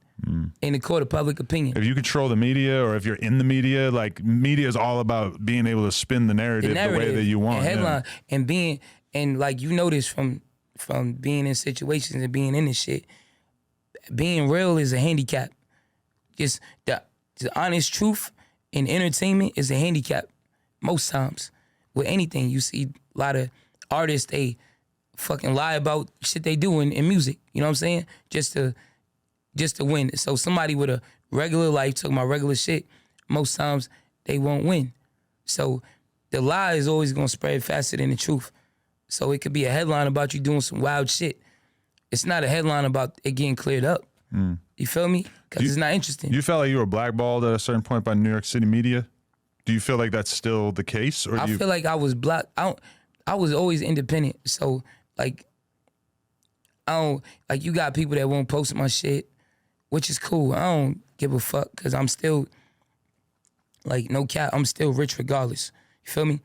in the court of public opinion? If you control the media or if you're in the media, like media is all about being able to spin the narrative the way that you want. And headline and like you know this from being in situations and being in this shit, being real is a handicap. Just the honest truth in entertainment is a handicap most times. With anything, you see a lot of artists, they fucking lie about shit they do in music. You know what I'm saying? Just to win. So somebody with a regular life talking about regular shit, most times they won't win. So the lie is always gonna spread faster than the truth. So it could be a headline about you doing some wild shit. It's not a headline about it getting cleared up. You feel me? Because it's not interesting. You felt like you were blackballed at a certain point by New York City media? Do you feel like that's still the case? Or I feel like I was I was always independent. So like, you got people that won't post my shit, which is cool. I don't give a fuck because I'm still, like, no cap, I'm still rich regardless. You feel me?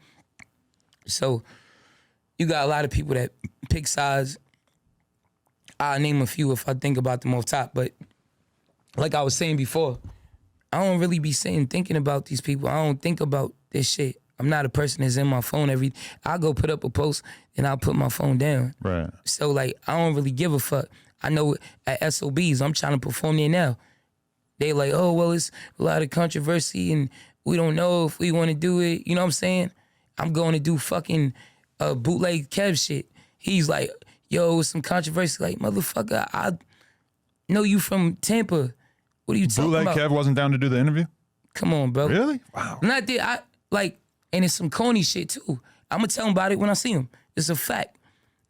So you got a lot of people that pick sides. I'll name a few if I think about them off top, but like I was saying before, I don't really be thinking about these people. I don't think about this shit. I'm not a person that's in my phone I'll go put up a post and I'll put my phone down. Right. So like, I don't really give a fuck. I know at SOBs, I'm trying to perform there now. They like, oh, well, it's a lot of controversy and we don't know if we want to do it. You know what I'm saying? I'm going to do fucking bootleg Kev shit. He's like, yo, it's some controversy. Like, motherfucker, I know you from Tampa. What are you talking about? Bootleg Kev wasn't down to do the interview? Come on, bro. Really? Wow. Not that and it's some corny shit too. I'm gonna tell him about it when I see him. It's a fact.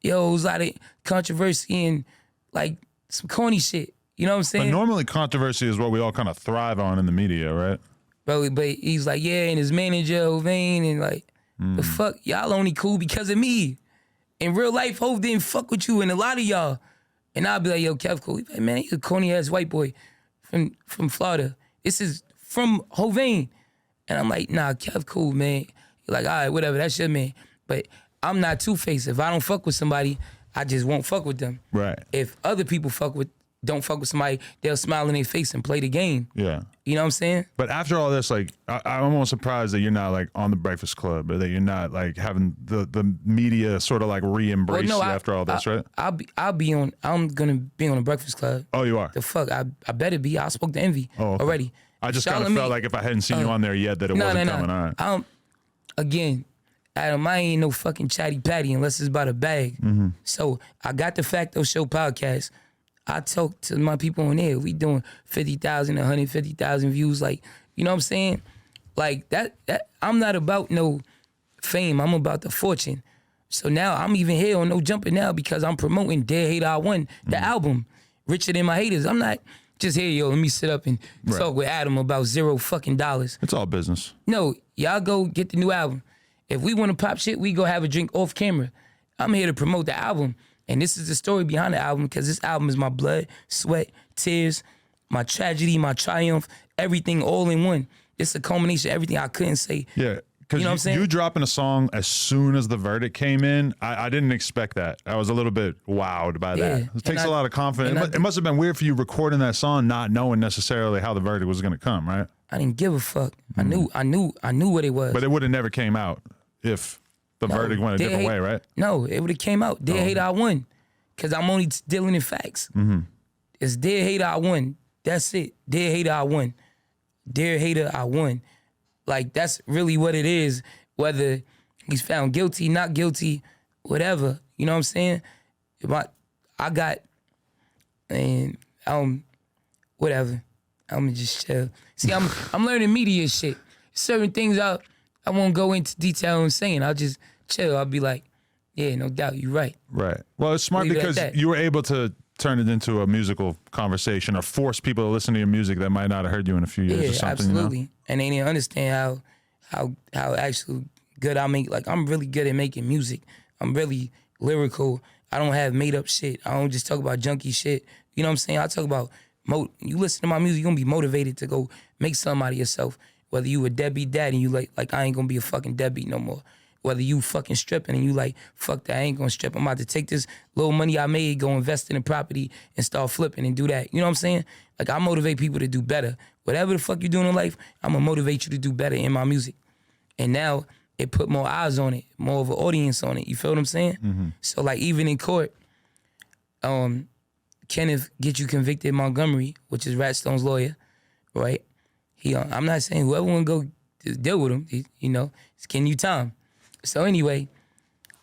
Yo, it was a lot of controversy and like some corny shit. You know what I'm saying? But normally controversy is what we all kind of thrive on in the media, right? Bro, but he's like, yeah, and his manager, Hovain, and like, the fuck, y'all only cool because of me. In real life, Hov didn't fuck with you and a lot of y'all. And I'll be like, yo, Kev cool. He's like, man, he's a corny ass white boy from Florida. This is from Hovain. And I'm like, nah, Kev cool, man. You're like, all right, whatever, that's your man. But I'm not two-faced. If I don't fuck with somebody, I just won't fuck with them. Right. If other people don't fuck with somebody, they'll smile in their face and play the game. Yeah. You know what I'm saying? But after all this, like, I'm almost surprised that you're not like on the Breakfast Club, or that you're not like having the media sort of like re-embrace you after all this, right? I'm gonna be on the Breakfast Club. Oh, you are? The fuck, I better be. I spoke to Envy already. I just kind of felt like if I hadn't seen you on there yet, that it wasn't coming on. Again, Adam, I ain't no fucking chatty patty unless it's about a bag. So I got the Facto Show podcast. I talk to my people on there. We doing 50,000, 150,000 views. Like, you know what I'm saying? Like that I'm not about no fame. I'm about the fortune. So now I'm even here on No Jumping now because I'm promoting Dead Hater I Won, the album, Richer Than My Haters. I'm not just here, yo, let me sit up and talk with Adam about $0 fucking. It's all business. No, y'all go get the new album. If we want to pop shit, we go have a drink off camera. I'm here to promote the album. And this is the story behind the album because this album is my blood, sweat, tears, my tragedy, my triumph, everything all in one. It's a culmination of everything I couldn't say. Yeah. Because You know what I'm saying? you dropping a song as soon as the verdict came in, I didn't expect that. I was a little bit wowed by that. Yeah. It takes a lot of confidence. It must have been weird for you recording that song, not knowing necessarily how the verdict was going to come, right? I didn't give a fuck. I knew what it was. But it would have never came out if the verdict went a different way, right? No, it would have came out. Dead Hater I Won. Because I'm only dealing in facts. It's Dead Hater I Won. That's it. Dead Hater I Won. Dead Hater I Won. Like, that's really what it is. Whether he's found guilty, not guilty, whatever. You know what I'm saying? I got, and whatever. I'm gonna just chill. See, I'm learning media shit. Certain things I won't go into detail on saying. I'll just chill. I'll be like, yeah, no doubt, you're right. Right. Well, it's smart Leave it at because that. you were able to turn it into a musical conversation or force people to listen to your music that might not have heard you in a few years or something. Absolutely. You know? And they didn't understand how actually good I make. Like, I'm really good at making music. I'm really lyrical. I don't have made up shit. I don't just talk about junkie shit. You know what I'm saying? I talk about, you listen to my music, you're going to be motivated to go make something out of yourself. Whether you a deadbeat dad and you like I ain't going to be a fucking deadbeat no more. Whether you fucking stripping and you like, fuck that, I ain't gonna strip. I'm about to take this little money I made, go invest in a property and start flipping and do that. You know what I'm saying? Like, I motivate people to do better. Whatever the fuck you're doing in life, I'm gonna motivate you to do better in my music. And now it put more eyes on it, more of an audience on it. You feel what I'm saying? So like, even in court, Kenneth Get You Convicted Montgomery, which is Ratstone's lawyer, right? I'm not saying whoever wanna go deal with him, you know, it's getting you time. So anyway,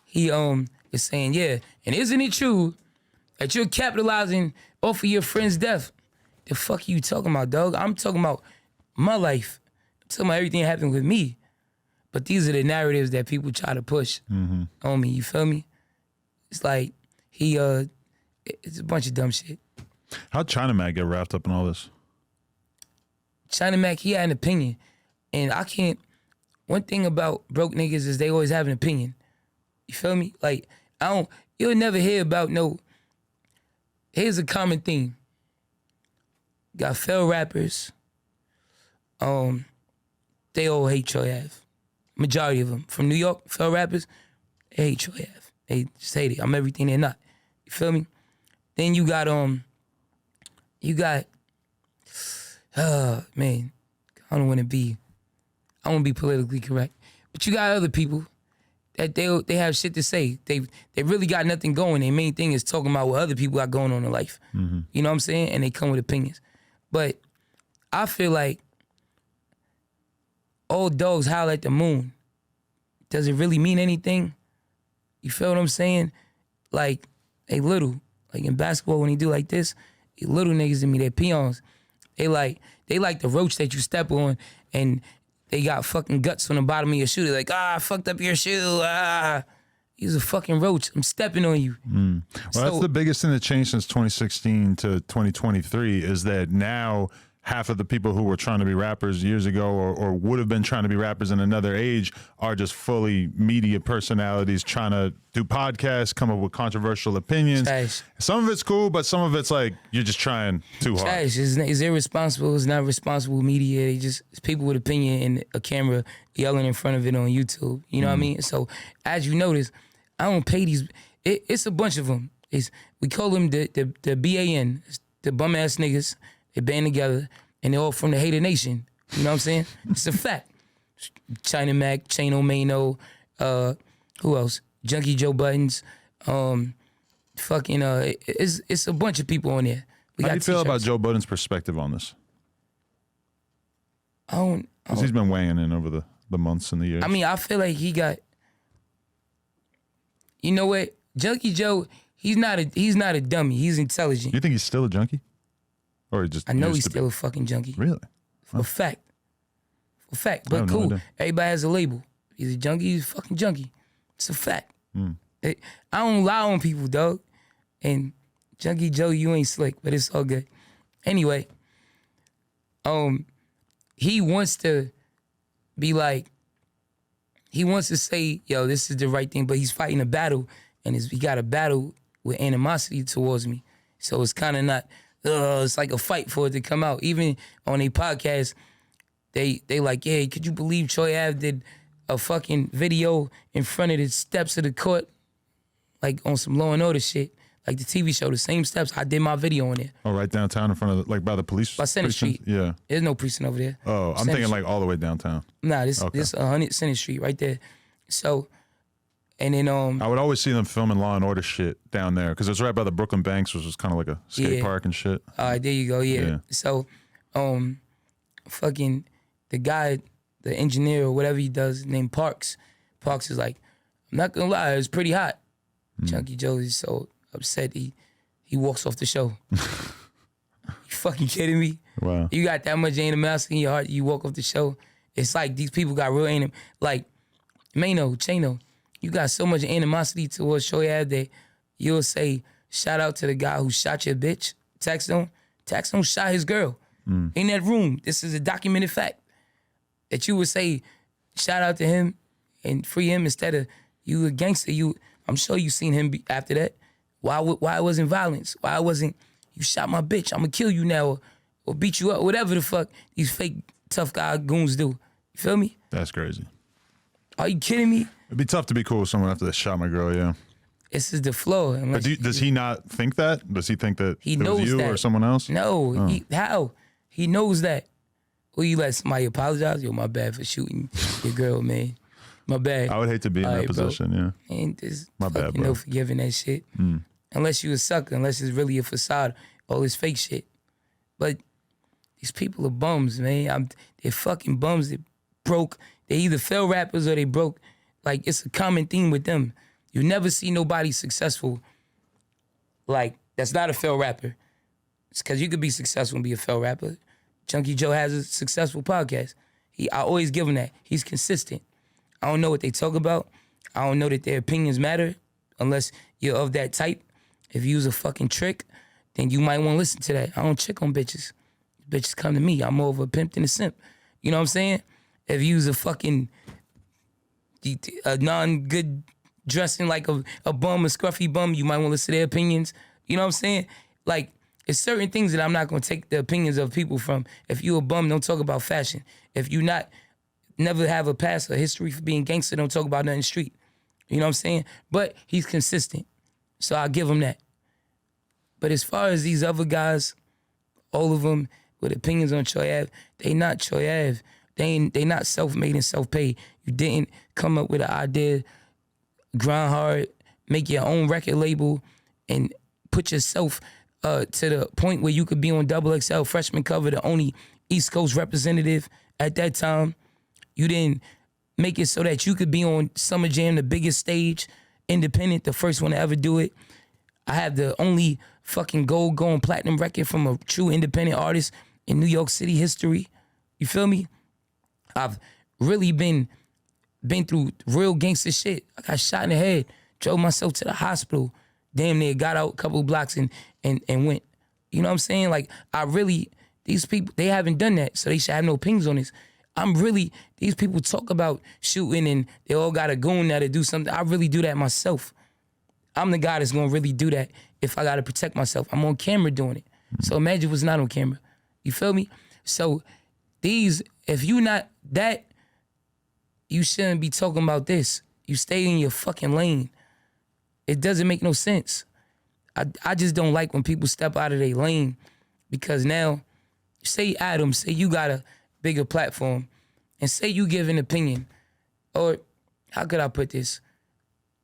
he is saying, yeah, and isn't it true that you're capitalizing off of your friend's death? The fuck are you talking about, dog? I'm talking about my life. I'm talking about everything that happened with me. But these are the narratives that people try to push on me, you feel me? It's like, it's a bunch of dumb shit. How'd China Mac get wrapped up in all this? China Mac, he had an opinion. And I can't, one thing about broke niggas is they always have an opinion. You feel me? Like, you'll never hear about here's a common theme. Got failed rappers. They all hate Troy Ave. Majority of them. From New York, failed rappers, they hate Troy Ave. They just hate it. I'm everything they're not. You feel me? Then you got, man, I don't want to be politically correct. But you got other people that they have shit to say. They really got nothing going. Their main thing is talking about what other people got going on in life. You know what I'm saying? And they come with opinions. But I feel like old dogs howl at the moon. Does it really mean anything? You feel what I'm saying? Like, they little. Like in basketball, when they do like this, they little niggas to me, they peons. They like the roach that you step on and they got fucking guts on the bottom of your shoe. They're like, I fucked up your shoe. He's a fucking roach. I'm stepping on you. Well, that's the biggest thing that changed since 2016 to 2023 is that now half of the people who were trying to be rappers years ago or would have been trying to be rappers in another age are just fully media personalities trying to do podcasts, come up with controversial opinions. Trash. Some of it's cool, but some of it's like you're just trying too hard. Trash. It's irresponsible. It's not responsible media. It's people with opinion and a camera yelling in front of it on YouTube. You know what I mean? So as you notice, I don't pay these. It's a bunch of them. We call them the BAN, the bum ass niggas. They band together, and they're all from the Hater Nation. You know what I'm saying? It's a fact. China Mac, Maino, who else? Junkie Joe Buttons. It's a bunch of people on there. How do you feel about Joe Budden's perspective on this? Because he's been weighing in over the months and the years. I mean, I feel like he got, you know what? Junkie Joe, He's not a dummy. He's intelligent. You think he's still a junkie? Or he just I know used he's to still a fucking junkie. Really? For a fact. For a fact. I But have no cool. idea. Everybody has a label. He's a junkie, he's a fucking junkie. It's a fact. Mm. I don't lie on people, dog. And Junkie Joe, you ain't slick, but it's all good. Anyway, he wants to be like, he wants to say, yo, this is the right thing, but he's fighting a battle, and he got a battle with animosity towards me. So it's kind of not, it's like a fight for it to come out. Even on a podcast, they like, yeah, could you believe Troy Ave did a fucking video in front of the steps of the court, like on some Law and Order shit, like the TV show, the same steps. I did my video on there. Oh, right downtown in front of, like by the police? By Senate Street. Yeah. There's no precinct over there. Oh, I'm Senate thinking Street. like all the way downtown. Nah, this Okay. 100 Senate Street right there. So, and then I would always see them filming Law and Order shit down there because it's right by the Brooklyn Banks, which was kind of like a skate Yeah. park and shit. all right, there you go. Yeah. Yeah. So, fucking the guy, the engineer or whatever he does, named Parks. Parks is like, I'm not gonna lie, it's pretty hot. Junkie Joe is so upset he walks off the show. You fucking kidding me? Wow. You got that much animosity in your heart, you walk off the show. It's like these people got real animosity. Like Maino, Chano, you got so much animosity towards Troy Ave that you'll say, shout out to the guy who shot your bitch, Taxstone. Taxstone shot his girl in that room. This is a documented fact. That you would say, shout out to him and free him instead of you a gangster. I'm sure you seen him after that. Why it wasn't violence? Why it wasn't, you shot my bitch, I'm gonna kill you now or beat you up, whatever the fuck these fake tough guy goons do. You feel me? That's crazy. Are you kidding me? It'd be tough to be cool with someone after they shot my girl, yeah. This is the flow. But does he not think that? Does he think that He it knows was you that. or someone else? No, how? He knows that. Will you let somebody apologize? Yo, my bad for shooting your girl, man. My bad. I would hate to be in All that right, bro. position, yeah. Ain't this My bad, fucking bro. no forgiving that shit. Unless you a sucker, unless it's really a facade, all this fake shit. But these people are bums, man. They're fucking bums. They broke. They either fail rappers or they broke. Like, it's a common theme with them. You never see nobody successful, like, that's not a fail rapper. It's because you could be successful and be a fail rapper. Junkie Joe has a successful podcast. I always give him that. He's consistent. I don't know what they talk about. I don't know that their opinions matter unless you're of that type. If you use a fucking trick, then you might want to listen to that. I don't trick on bitches. Bitches come to me. I'm more of a pimp than a simp. You know what I'm saying? If you use a fucking a non-good dressing like a bum, a scruffy bum, you might want to listen to their opinions. You know what I'm saying? Like, it's certain things that I'm not going to take the opinions of people from. If you a bum, don't talk about fashion. If you never have a past or history for being gangster, don't talk about nothing in the street. You know what I'm saying? But he's consistent. So I'll give him that. But as far as these other guys, all of them with opinions on Troy Ave, they not Troy Ave. They not self-made and self-paid. You didn't come up with an idea, grind hard, make your own record label, and put yourself to the point where you could be on XXL freshman cover, the only East Coast representative at that time. You didn't make it so that you could be on Summer Jam, the biggest stage, independent, the first one to ever do it. I have the only fucking gold going platinum record from a true independent artist in New York City history. You feel me? I've really been through real gangster shit. I got shot in the head, drove myself to the hospital, damn near got out a couple blocks and went. You know what I'm saying? Like, these people, they haven't done that, so they should have no opinions on this. These people talk about shooting and they all got a goon now to do something. I really do that myself. I'm the guy that's gonna really do that if I gotta protect myself. I'm on camera doing it. So imagine what's not on camera. You feel me? So if you not that, you shouldn't be talking about this. You stay in your fucking lane. It doesn't make no sense. I just don't like when people step out of their lane because now, say Adam, say you got a bigger platform and say you give an opinion, or how could I put this?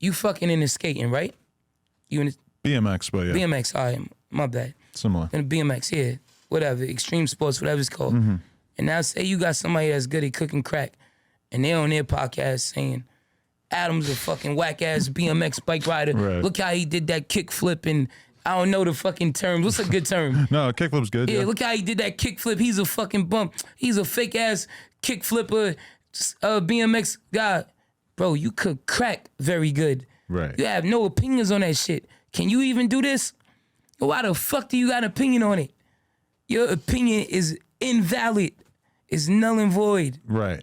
You fucking into skating, right? You in BMX, but yeah. BMX, all right, my bad. Similar. In BMX, yeah, whatever, extreme sports, whatever it's called. And now say you got somebody that's good at cooking crack and they're on their podcast saying, Adam's a fucking whack ass BMX bike rider. Right. Look how he did that kick flip and I don't know the fucking terms. What's a good term? No, kickflip's good. Yeah, Yeah. look how he did that kick flip. He's a fucking bump. He's a fake ass kick flipper, BMX guy. Bro, you could crack very good. Right. You have no opinions on that shit. Can you even do this? Why the fuck do you got an opinion on it? Your opinion is invalid. It's null and void. Right.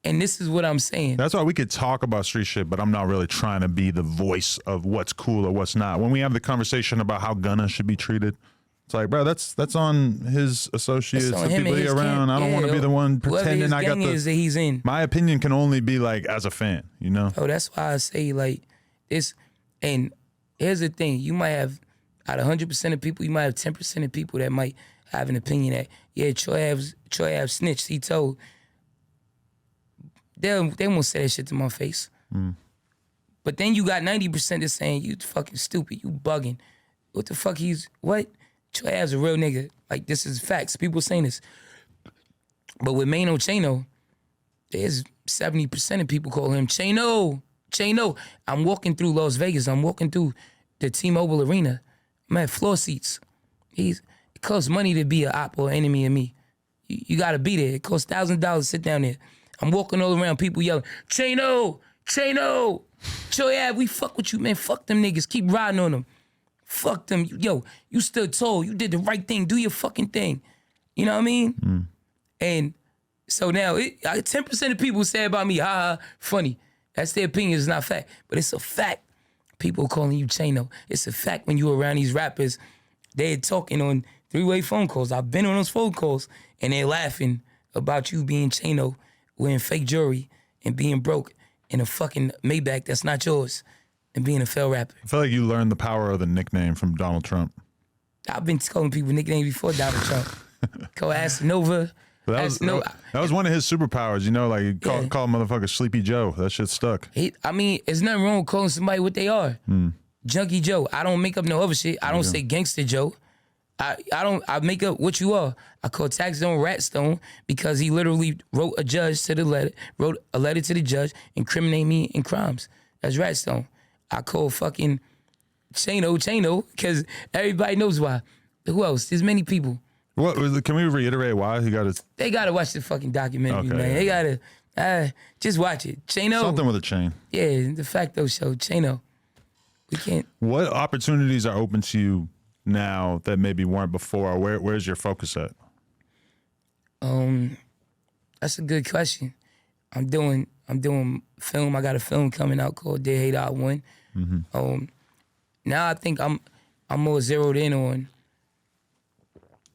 And this is what I'm saying. That's why we could talk about street shit, but I'm not really trying to be the voice of what's cool or what's not. When we have the conversation about how Gunna should be treated, it's like, bro, that's on his associates, That's on the him people and he his around. I don't want to be the one pretending his I got gang is that he's in. My opinion can only be like as a fan, you know? Oh, that's why I say like this. And here's the thing: you might have out of 100% of people, you might have 10% of people that might have an opinion that Troy Ave snitched. He told. They won't say that shit to my face. But then you got 90% that's saying you fucking stupid, you bugging. What the fuck what? Troy Ave's a real nigga. Like, this is facts. People saying this. But with Maino Chano, there's 70% of people call him Chano. I'm walking through Las Vegas. I'm walking through the T-Mobile Arena. I'm at floor seats. It costs money to be an op or enemy of me. You gotta be there. It costs $1,000 to sit down there. I'm walking all around, people yelling, Chano, Troy Ave, we fuck with you, man. Fuck them niggas. Keep riding on them. Fuck them. Yo, you stood tall. You did the right thing. Do your fucking thing. You know what I mean? And so now, 10% of people say about me, funny. That's their opinion. It's not fact. But it's a fact. People calling you Chano. It's a fact when you're around these rappers, they're talking on three-way phone calls. I've been on those phone calls, and they're laughing about you being Chano, wearing fake jewelry and being broke in a fucking Maybach that's not yours and being a failed rapper. I feel like you learned the power of the nickname from Donald Trump. I've been calling people nicknames before Donald Trump. Call Casanova. That was one of his superpowers, you know, like call motherfucker Sleepy Joe. That shit stuck. There's nothing wrong with calling somebody what they are. Junkie Joe. I don't make up no other shit. I don't say gangster Joe. I make up what you are. I call Taxstone Ratstone because he literally wrote a letter to the judge incriminating me in crimes. That's Ratstone. I call fucking Chano because everybody knows why. Who else? There's many people. What can we reiterate why he got his? They gotta watch the fucking documentary, man. Yeah. They gotta just watch it. Chano. Something with a chain. Yeah, the Facto Show. Chano. We can't. What opportunities are open to you now that maybe weren't before? Where's your focus at? That's a good question. I'm doing film. I got a film coming out called Dead Hate I Won. Now I think I'm more zeroed in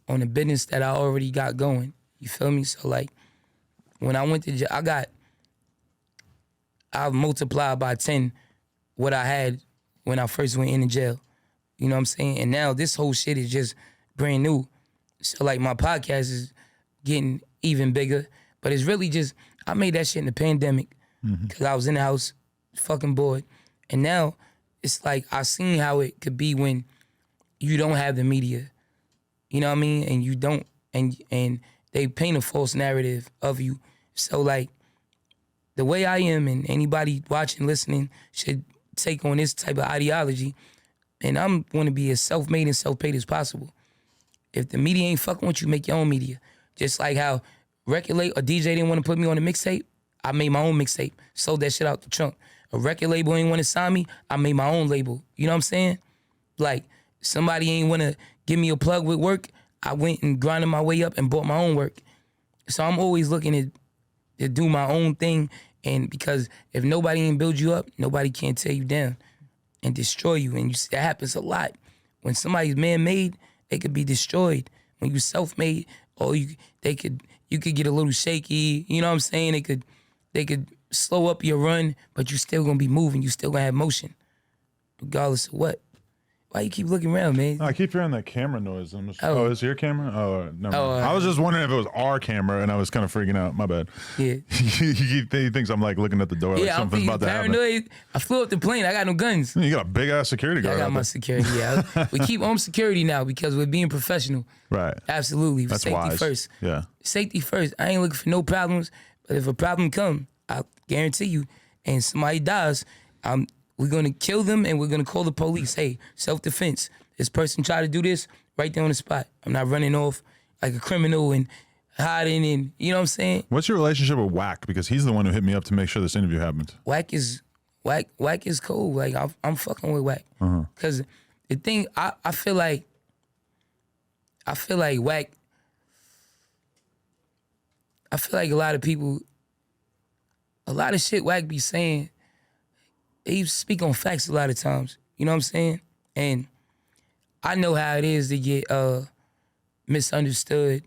on the business that I already got going. You feel me? So like when I went to jail, I've multiplied by 10 what I had when I first went into jail. You know what I'm saying? And now this whole shit is just brand new. So like my podcast is getting even bigger, but it's really just, I made that shit in the pandemic because I was in the house fucking bored. And now it's like I seen how it could be when you don't have the media. You know what I mean? And you don't, and they paint a false narrative of you. So like the way I am and anybody watching, listening should take on this type of ideology. And I'm going to be as self-made and self-paid as possible. If the media ain't fucking with you, make your own media. Just like how record label, a DJ didn't want to put me on a mixtape, I made my own mixtape, sold that shit out the trunk. A record label ain't want to sign me, I made my own label. You know what I'm saying? Like, somebody ain't want to give me a plug with work, I went and grinded my way up and bought my own work. So I'm always looking to do my own thing, and because if nobody ain't build you up, nobody can tear you down and destroy you. And that happens a lot. When somebody's man-made, they could be destroyed. When you self-made, or you could get a little shaky. You know what I'm saying? They could slow up your run, but you still gonna be moving. You still gonna have motion, regardless of what. Why you keep looking around, man? I keep hearing that camera noise. Is it your camera? Oh, no. I was just wondering if it was our camera, and I was kind of freaking out. My bad. Yeah. he thinks I'm like looking at the door like something's about to happen. Paranoid. I flew up the plane. I got no guns. You got a big ass security guard. I got my security. Yeah, we keep home security now because we're being professional. Right. Absolutely. That's safety wise. First. Yeah. Safety first. I ain't looking for no problems, but if a problem come, I guarantee you, and somebody dies, we're gonna kill them and we're gonna call the police. Hey, self-defense. This person tried to do this right there on the spot. I'm not running off like a criminal and hiding and, you know what I'm saying? What's your relationship with Wack? Because he's the one who hit me up to make sure this interview happens. Wack is cool. Like I'm fucking with Wack. Cause the thing, I feel like Wack, I feel like a lot of people, a lot of shit Wack be saying, he speak on facts a lot of times. You know what I'm saying? And I know how it is to get misunderstood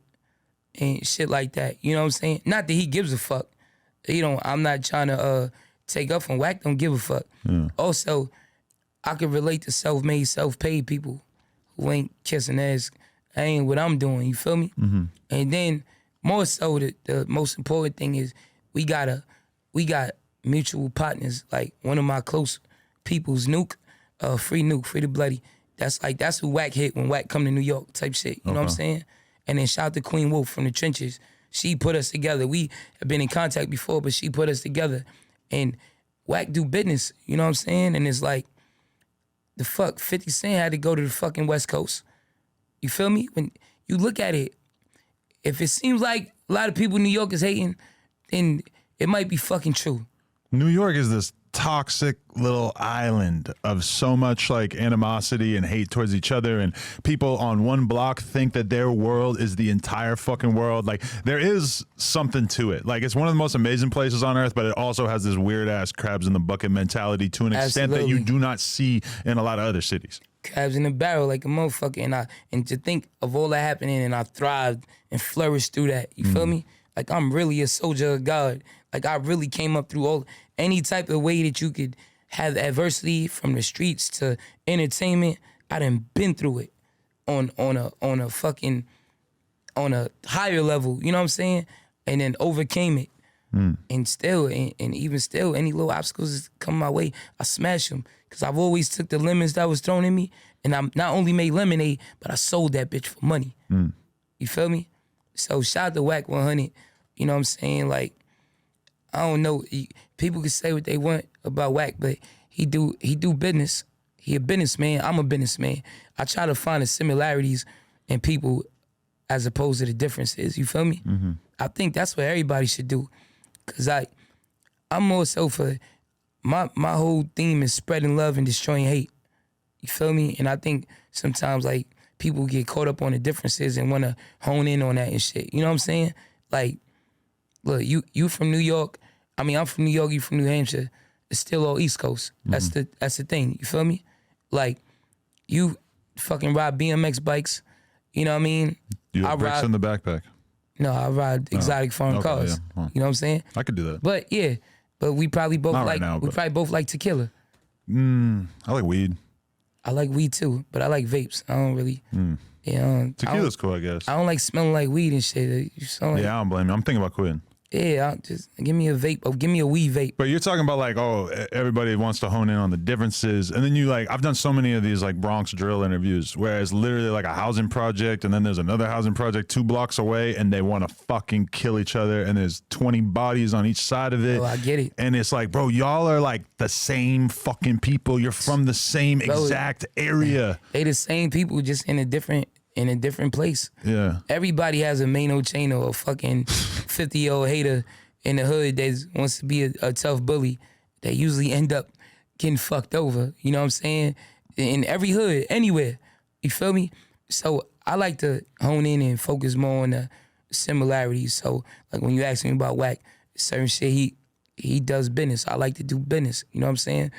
and shit like that. You know what I'm saying? Not that he gives a fuck. I'm not trying to take up from Wack, don't give a fuck. Yeah. Also, I can relate to self-made, self-paid people who ain't kissing ass. That ain't what I'm doing, you feel me? Mm-hmm. And then more so, the most important thing is we got mutual partners. Like one of my close people's Nuke, Free the Bloody. That's who Wack hit when Wack come to New York type shit. You know what I'm saying? And then shout out to Queen Wolf from the trenches. She put us together. We have been in contact before, but she put us together. And Wack do business, you know what I'm saying? And it's like, the fuck, 50 Cent had to go to the fucking West Coast. You feel me? When you look at it, if it seems like a lot of people in New York is hating, then it might be fucking true. New York is this toxic little island of so much like animosity and hate towards each other, and people on one block think that their world is the entire fucking world. Like there is something to it. Like it's one of the most amazing places on earth, but it also has this weird ass crabs in the bucket mentality to an extent that you do not see in a lot of other cities. Crabs in the barrel like a motherfucker, and to think of all that happening and I thrived and flourished through that. You feel me? Like I'm really a soldier of God. Like I really came up through any type of way that you could have adversity, from the streets to entertainment. I done been through it on a higher level, you know what I'm saying? And then overcame it. And still, and even still, any little obstacles that come my way, I smash them. Cause I've always took the lemons that was thrown in me, and I not only made lemonade, but I sold that bitch for money. You feel me? So shout out to Wack 100. You know what I'm saying? Like, I don't know. People can say what they want about Wack, but he do business. He a businessman. I'm a businessman. I try to find the similarities in people as opposed to the differences. You feel me? Mm-hmm. I think that's what everybody should do. Cause I'm more so for my whole theme is spreading love and destroying hate. You feel me? And I think sometimes like people get caught up on the differences and want to hone in on that and shit. You know what I'm saying? Like, look, you from New York. I mean, I'm from New York. You from New Hampshire. It's still all East Coast. Mm-hmm. That's the thing. You feel me? Like, you fucking ride BMX bikes. You know what I mean? You have bricks in the backpack. No, I ride exotic foreign cars. Yeah. Well, you know what I'm saying? I could do that. But yeah, we probably both Not like right now, we probably both like tequila. I like weed. I like weed too, but I like vapes. I don't really. Tequila's cool, I guess. I don't like smelling like weed and shit. I don't blame you. I'm thinking about quitting. Yeah, just give me a vape. Or give me a weed vape. But you're talking about like, everybody wants to hone in on the differences. And then you like, I've done so many of these like Bronx drill interviews where it's literally like a housing project and then there's another housing project 2 blocks away and they want to fucking kill each other and there's 20 bodies on each side of it. Oh, I get it. And it's like, bro, y'all are like the same fucking people. You're from the same exact area. They the same people, just in a different place. Yeah. Everybody has a Maino chain or a fucking 50-year-old hater in the hood that wants to be a tough bully. They usually end up getting fucked over. You know what I'm saying? In every hood, anywhere. You feel me? So I like to hone in and focus more on the similarities. So like when you ask me about Wack, certain shit he does business. I like to do business. You know what I'm saying?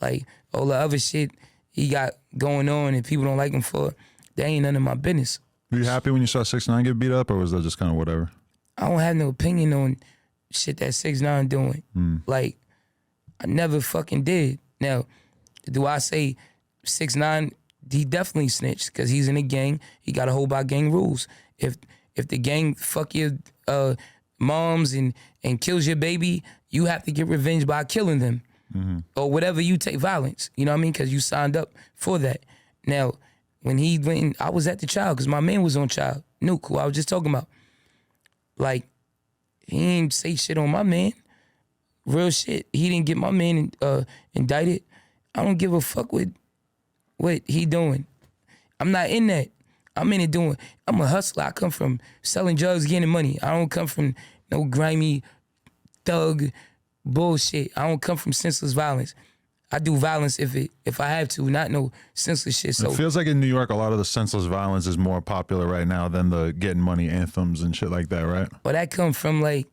Like all the other shit he got going on and people don't like him for, that ain't none of my business. Were you happy when you saw 6ix9ine get beat up, or was that just kind of whatever? I don't have no opinion on shit that 6ix9ine doing. Like, I never fucking did. Now, do I say 6ix9ine, he definitely snitched because he's in a gang. He got to hold by gang rules. If the gang fuck your moms and kills your baby, you have to get revenge by killing them. Mm-hmm. Or whatever you take violence. You know what I mean? Because you signed up for that. Now, when he went, I was at the trial because my man was on trial. Nuke, who I was just talking about. Like, he ain't say shit on my man. real shit. He didn't get my man indicted. I don't give a fuck what he doing. I'm not in that. I'm in it doing. I'm a hustler. I come from selling drugs, getting money. I don't come from no grimy thug bullshit. I don't come from senseless violence. I do violence if I have to, not no senseless shit. So it feels like in New York, a lot of the senseless violence is more popular right now than the getting money anthems and shit like that, right? But that comes from like,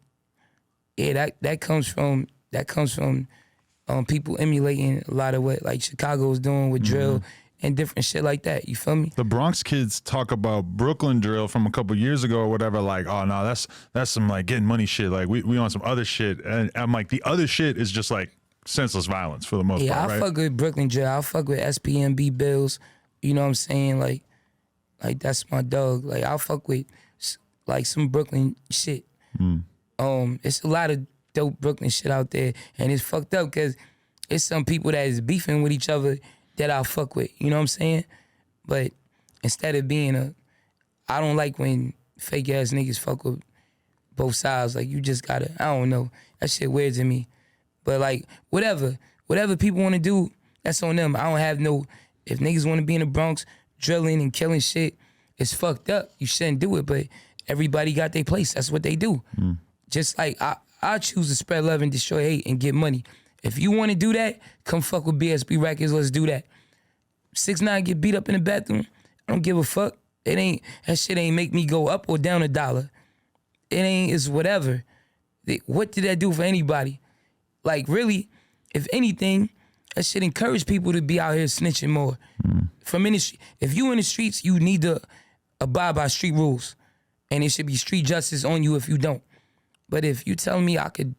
yeah, that comes from people emulating a lot of what like Chicago's doing with drill and different shit like that. You feel me? The Bronx kids talk about Brooklyn drill from a couple years ago or whatever. Like, oh no, that's some like getting money shit. Like we on some other shit, and I'm like, the other shit is just like senseless violence for the most part, right? I fuck with Brooklyn drill. I fuck with SPMB bills. You know what I'm saying? Like that's my dog. Like I fuck with like some Brooklyn shit. It's a lot of dope Brooklyn shit out there, and it's fucked up because it's some people that is beefing with each other that I fuck with. You know what I'm saying? But instead of being I don't like when fake ass niggas fuck with both sides. Like you just gotta, I don't know. That shit weird to me. But like whatever people want to do, that's on them. I don't have no. If niggas want to be in the Bronx drilling and killing shit, it's fucked up. You shouldn't do it. But everybody got their place. That's what they do. Just like I choose to spread love and destroy hate and get money. If you want to do that, come fuck with BSB Records. Let's do that. 6ix9ine get beat up in the bathroom. I don't give a fuck. That shit ain't make me go up or down $1. It's whatever. What did that do for anybody? Like really, if anything, that shit encourage people to be out here snitching more. From industry. If you in the streets, you need to abide by street rules. And it should be street justice on you if you don't. But if you tell me I could,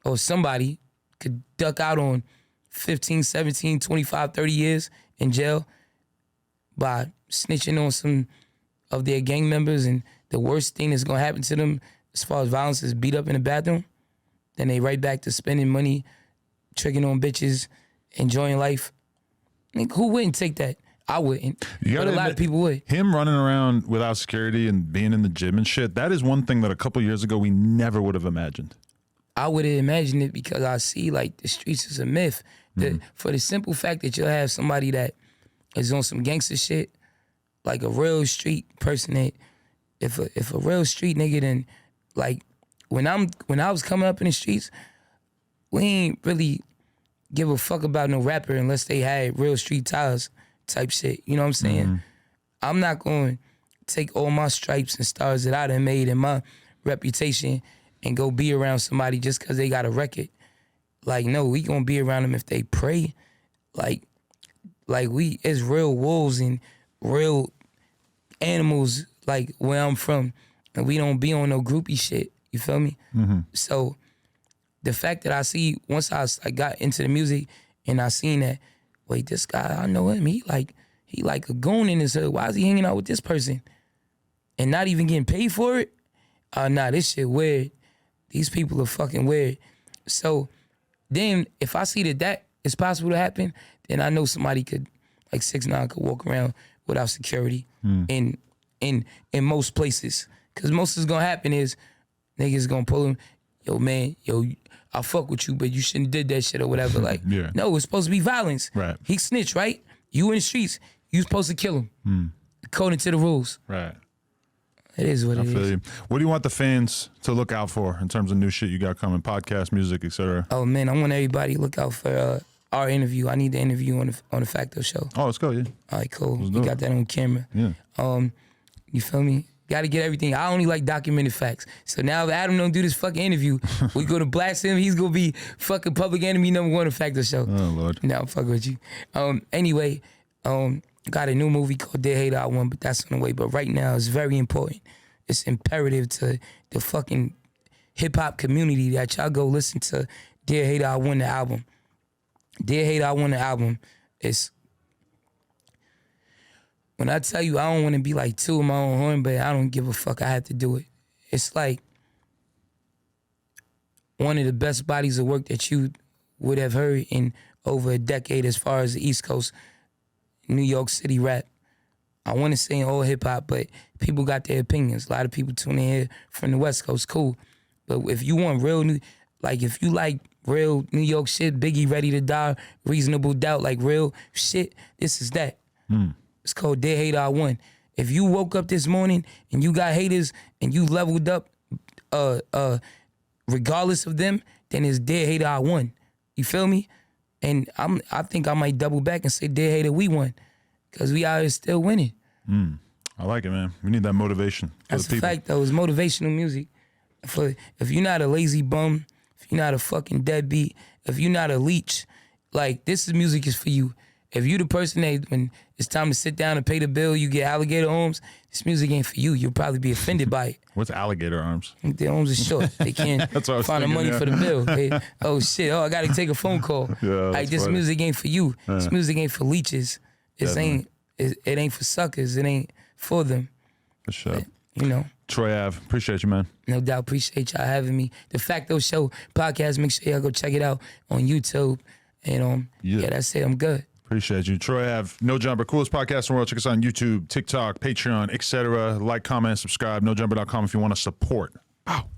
or somebody could duck out on 15, 17, 25, 30 years in jail by snitching on some of their gang members, and the worst thing that's gonna happen to them as far as violence is beat up in the bathroom, then they right back to spending money, tricking on bitches, enjoying life. Like, who wouldn't take that? I wouldn't, but a lot of people would. Him running around without security and being in the gym and shit, that is one thing that a couple years ago we never would have imagined. I would have imagined it because I see like the streets is a myth. For the simple fact that you'll have somebody that is on some gangster shit, like a real street person that, if a real street nigga, then like when I was coming up in the streets, we ain't really give a fuck about no rapper unless they had real street ties type shit. You know what I'm saying? I'm not going to take all my stripes and stars that I done made and my reputation and go be around somebody just because they got a record. Like, no, we gonna be around them if they pray. Like we, it's real wolves and real animals, like where I'm from. And we don't be on no groupie shit. You feel me? So the fact that I see, once I got into the music and I seen that, wait, this guy, I know him. He like a goon in his hood. Why is he hanging out with this person? And not even getting paid for it? Nah, this shit weird. These people are fucking weird. So then if I see that is possible to happen, then I know somebody could, like 6ix9ine could walk around without security in most places. Cause most is gonna happen is niggas gonna pull him, yo man, I fuck with you, but you shouldn't did that shit or whatever. Like, no, it's supposed to be violence. Right. He snitched, right? You in the streets, you supposed to kill him. According to the rules. Right. It is what I it feel is. you. What do you want the fans to look out for in terms of new shit you got coming, podcast, music, etc.? Oh man, I want everybody to look out for our interview. I need the interview on the Facto show. Oh, let's go, yeah. All right, cool. Let's We do it. got that on camera. Yeah. You feel me? Got to get everything. I only like documented facts. So now if Adam don't do this fucking interview, we go to blast him. He's gonna be fucking public enemy #1 on the Facto show. Oh Lord. No, I'm fucking with you. Anyway, got a new movie called Dear Hater I Won, but that's on the way. But right now, it's very important. It's imperative to the fucking hip hop community that y'all go listen to Dear Hater I Won, the album. Dear Hater I Won, the album. It's, when I tell you I don't want to be like two of my own horn, but I don't give a fuck. I have to do it. It's like one of the best bodies of work that you would have heard in over a decade as far as the East Coast, New York City rap. I want to say in all hip hop, but people got their opinions. A lot of people tune in here from the West Coast, cool. But if you want real new, like if you like real New York shit. Biggie, Ready to Die, Reasonable Doubt, like real shit. This is that. It's called Dear Hater, I Won. If you woke up this morning and you got haters and you leveled up, regardless of them, then it's Dear Hater, I Won. You feel me? And I think I might double back and say Dear Hater, we won, because we out here still winning. I like it, man. We need that motivation. That's a fact, though. It's motivational music. If you're not a lazy bum, if you're not a fucking deadbeat, if you're not a leech, like, this is music is for you. If you the person that when it's time to sit down and pay the bill, you get alligator arms, this music ain't for you. You'll probably be offended by it. What's alligator arms? Their arms are short. They can't find the money for the bill. Oh, shit. Oh, I got to take a phone call. Like, this music ain't for you. This music ain't for leeches. It ain't for suckers. It ain't for them. For sure. You know. Troy Ave, appreciate you, man. No doubt. Appreciate y'all having me. The Facto Show podcast, make sure y'all go check it out on YouTube. And yeah, that's it. I'm good. Appreciate you. Troy Ave, No Jumper, coolest podcast in the world. Check us out on YouTube, TikTok, Patreon, etc. Like, comment, subscribe. NoJumper.com if you want to support. Wow.